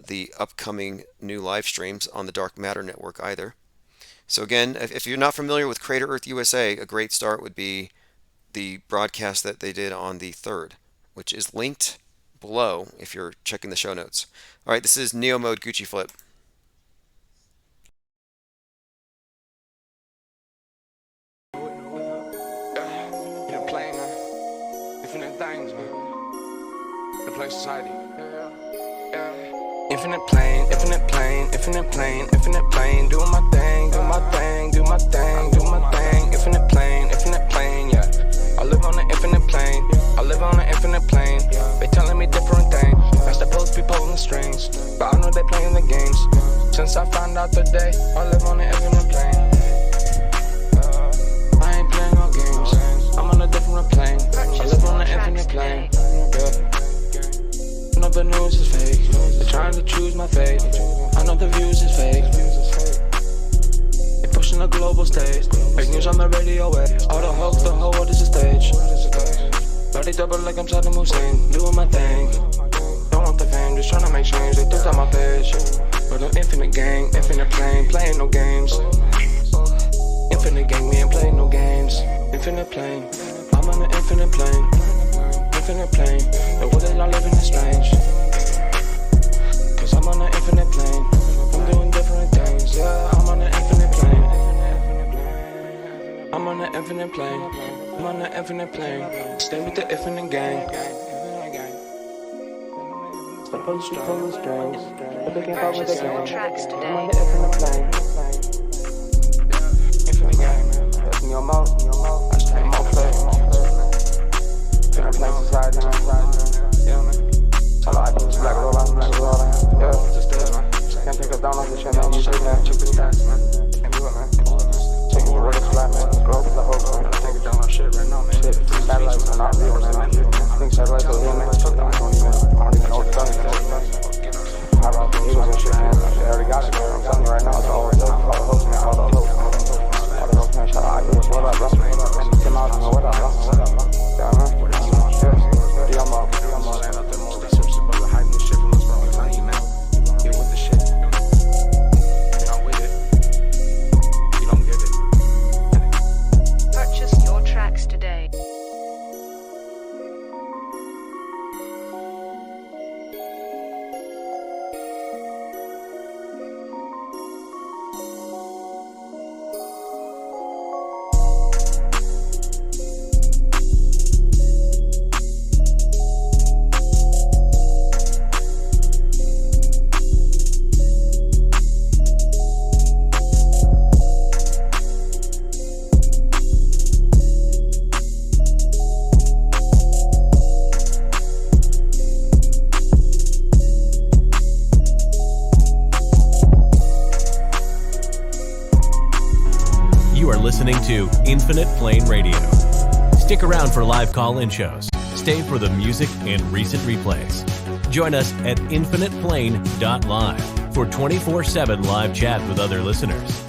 the upcoming new live streams on the Dark Matter Network either. So again, if you're not familiar with Crater Earth USA, a great start would be the broadcast that they did on the 3rd, which is linked below if you're checking the show notes. All right, this is Neo Mode Gucci Flip. Society. Infinite plane, infinite plane, infinite plane, infinite plane. Doing my thing, do my thing, do my thing, do my thing. Infinite plane, yeah. I live on an infinite plane. I live on an infinite plane. They telling me different things. That's supposed to be pulling the strings, but I know they playing the games. Since I found out today, I live on an infinite plane. I ain't playing no games. I'm on a different plane. I live on an infinite plane. Yeah. None of the news is fake. They're trying to choose my fate. I know the views is fake. They pushing the global stage. Fake news on the radio way. All the hoax, the whole world is a stage. Body double like I'm Saddam Hussein. Doing my thing. Don't want the fame, just trying to make change. They took out my page. But I'm infinite gang, infinite plane. Playing no games. Infinite gang, we ain't playing no games. Infinite plane. I'm on an infinite plane. Infinite plane, the world that I live in is strange. Cause I'm on an infinite plane. I'm doing different things, yeah. I'm on an infinite plane. I'm on an infinite plane. I'm on an infinite plane. Stay with the infinite gang. Step on the street, pull the strings. But they can't fuck with the gang. I'm on the infinite plane. Infinite gang, man. That's Neo Mode. That's Neo Mode. Infinite plane society, yeah, man. All I do is black rollout, yeah, just do it, man. Can't take us down off the shit, man. You check the stats, man. Can't do it, man. Check the word is flat, man. Growth is a hoax, man. Take it down on shit right now, man. Shit, satellites are not real, man. I think satellites are real, man. I don't even know what to tell you, man. How about the Eagles and shit, man? They already got it, man. I'm telling you right now, it's all the hoax, man. All the hoax, man. All the hoax, man. Shout out, what up, bro? 10 miles, man. What up, bro? Yeah, man. Purchase your tracks today. Listening to Infinite Plane Radio. Stick around for live call-in shows. Stay for the music and recent replays. Join us at infiniteplane.live for 24/7 live chat with other listeners.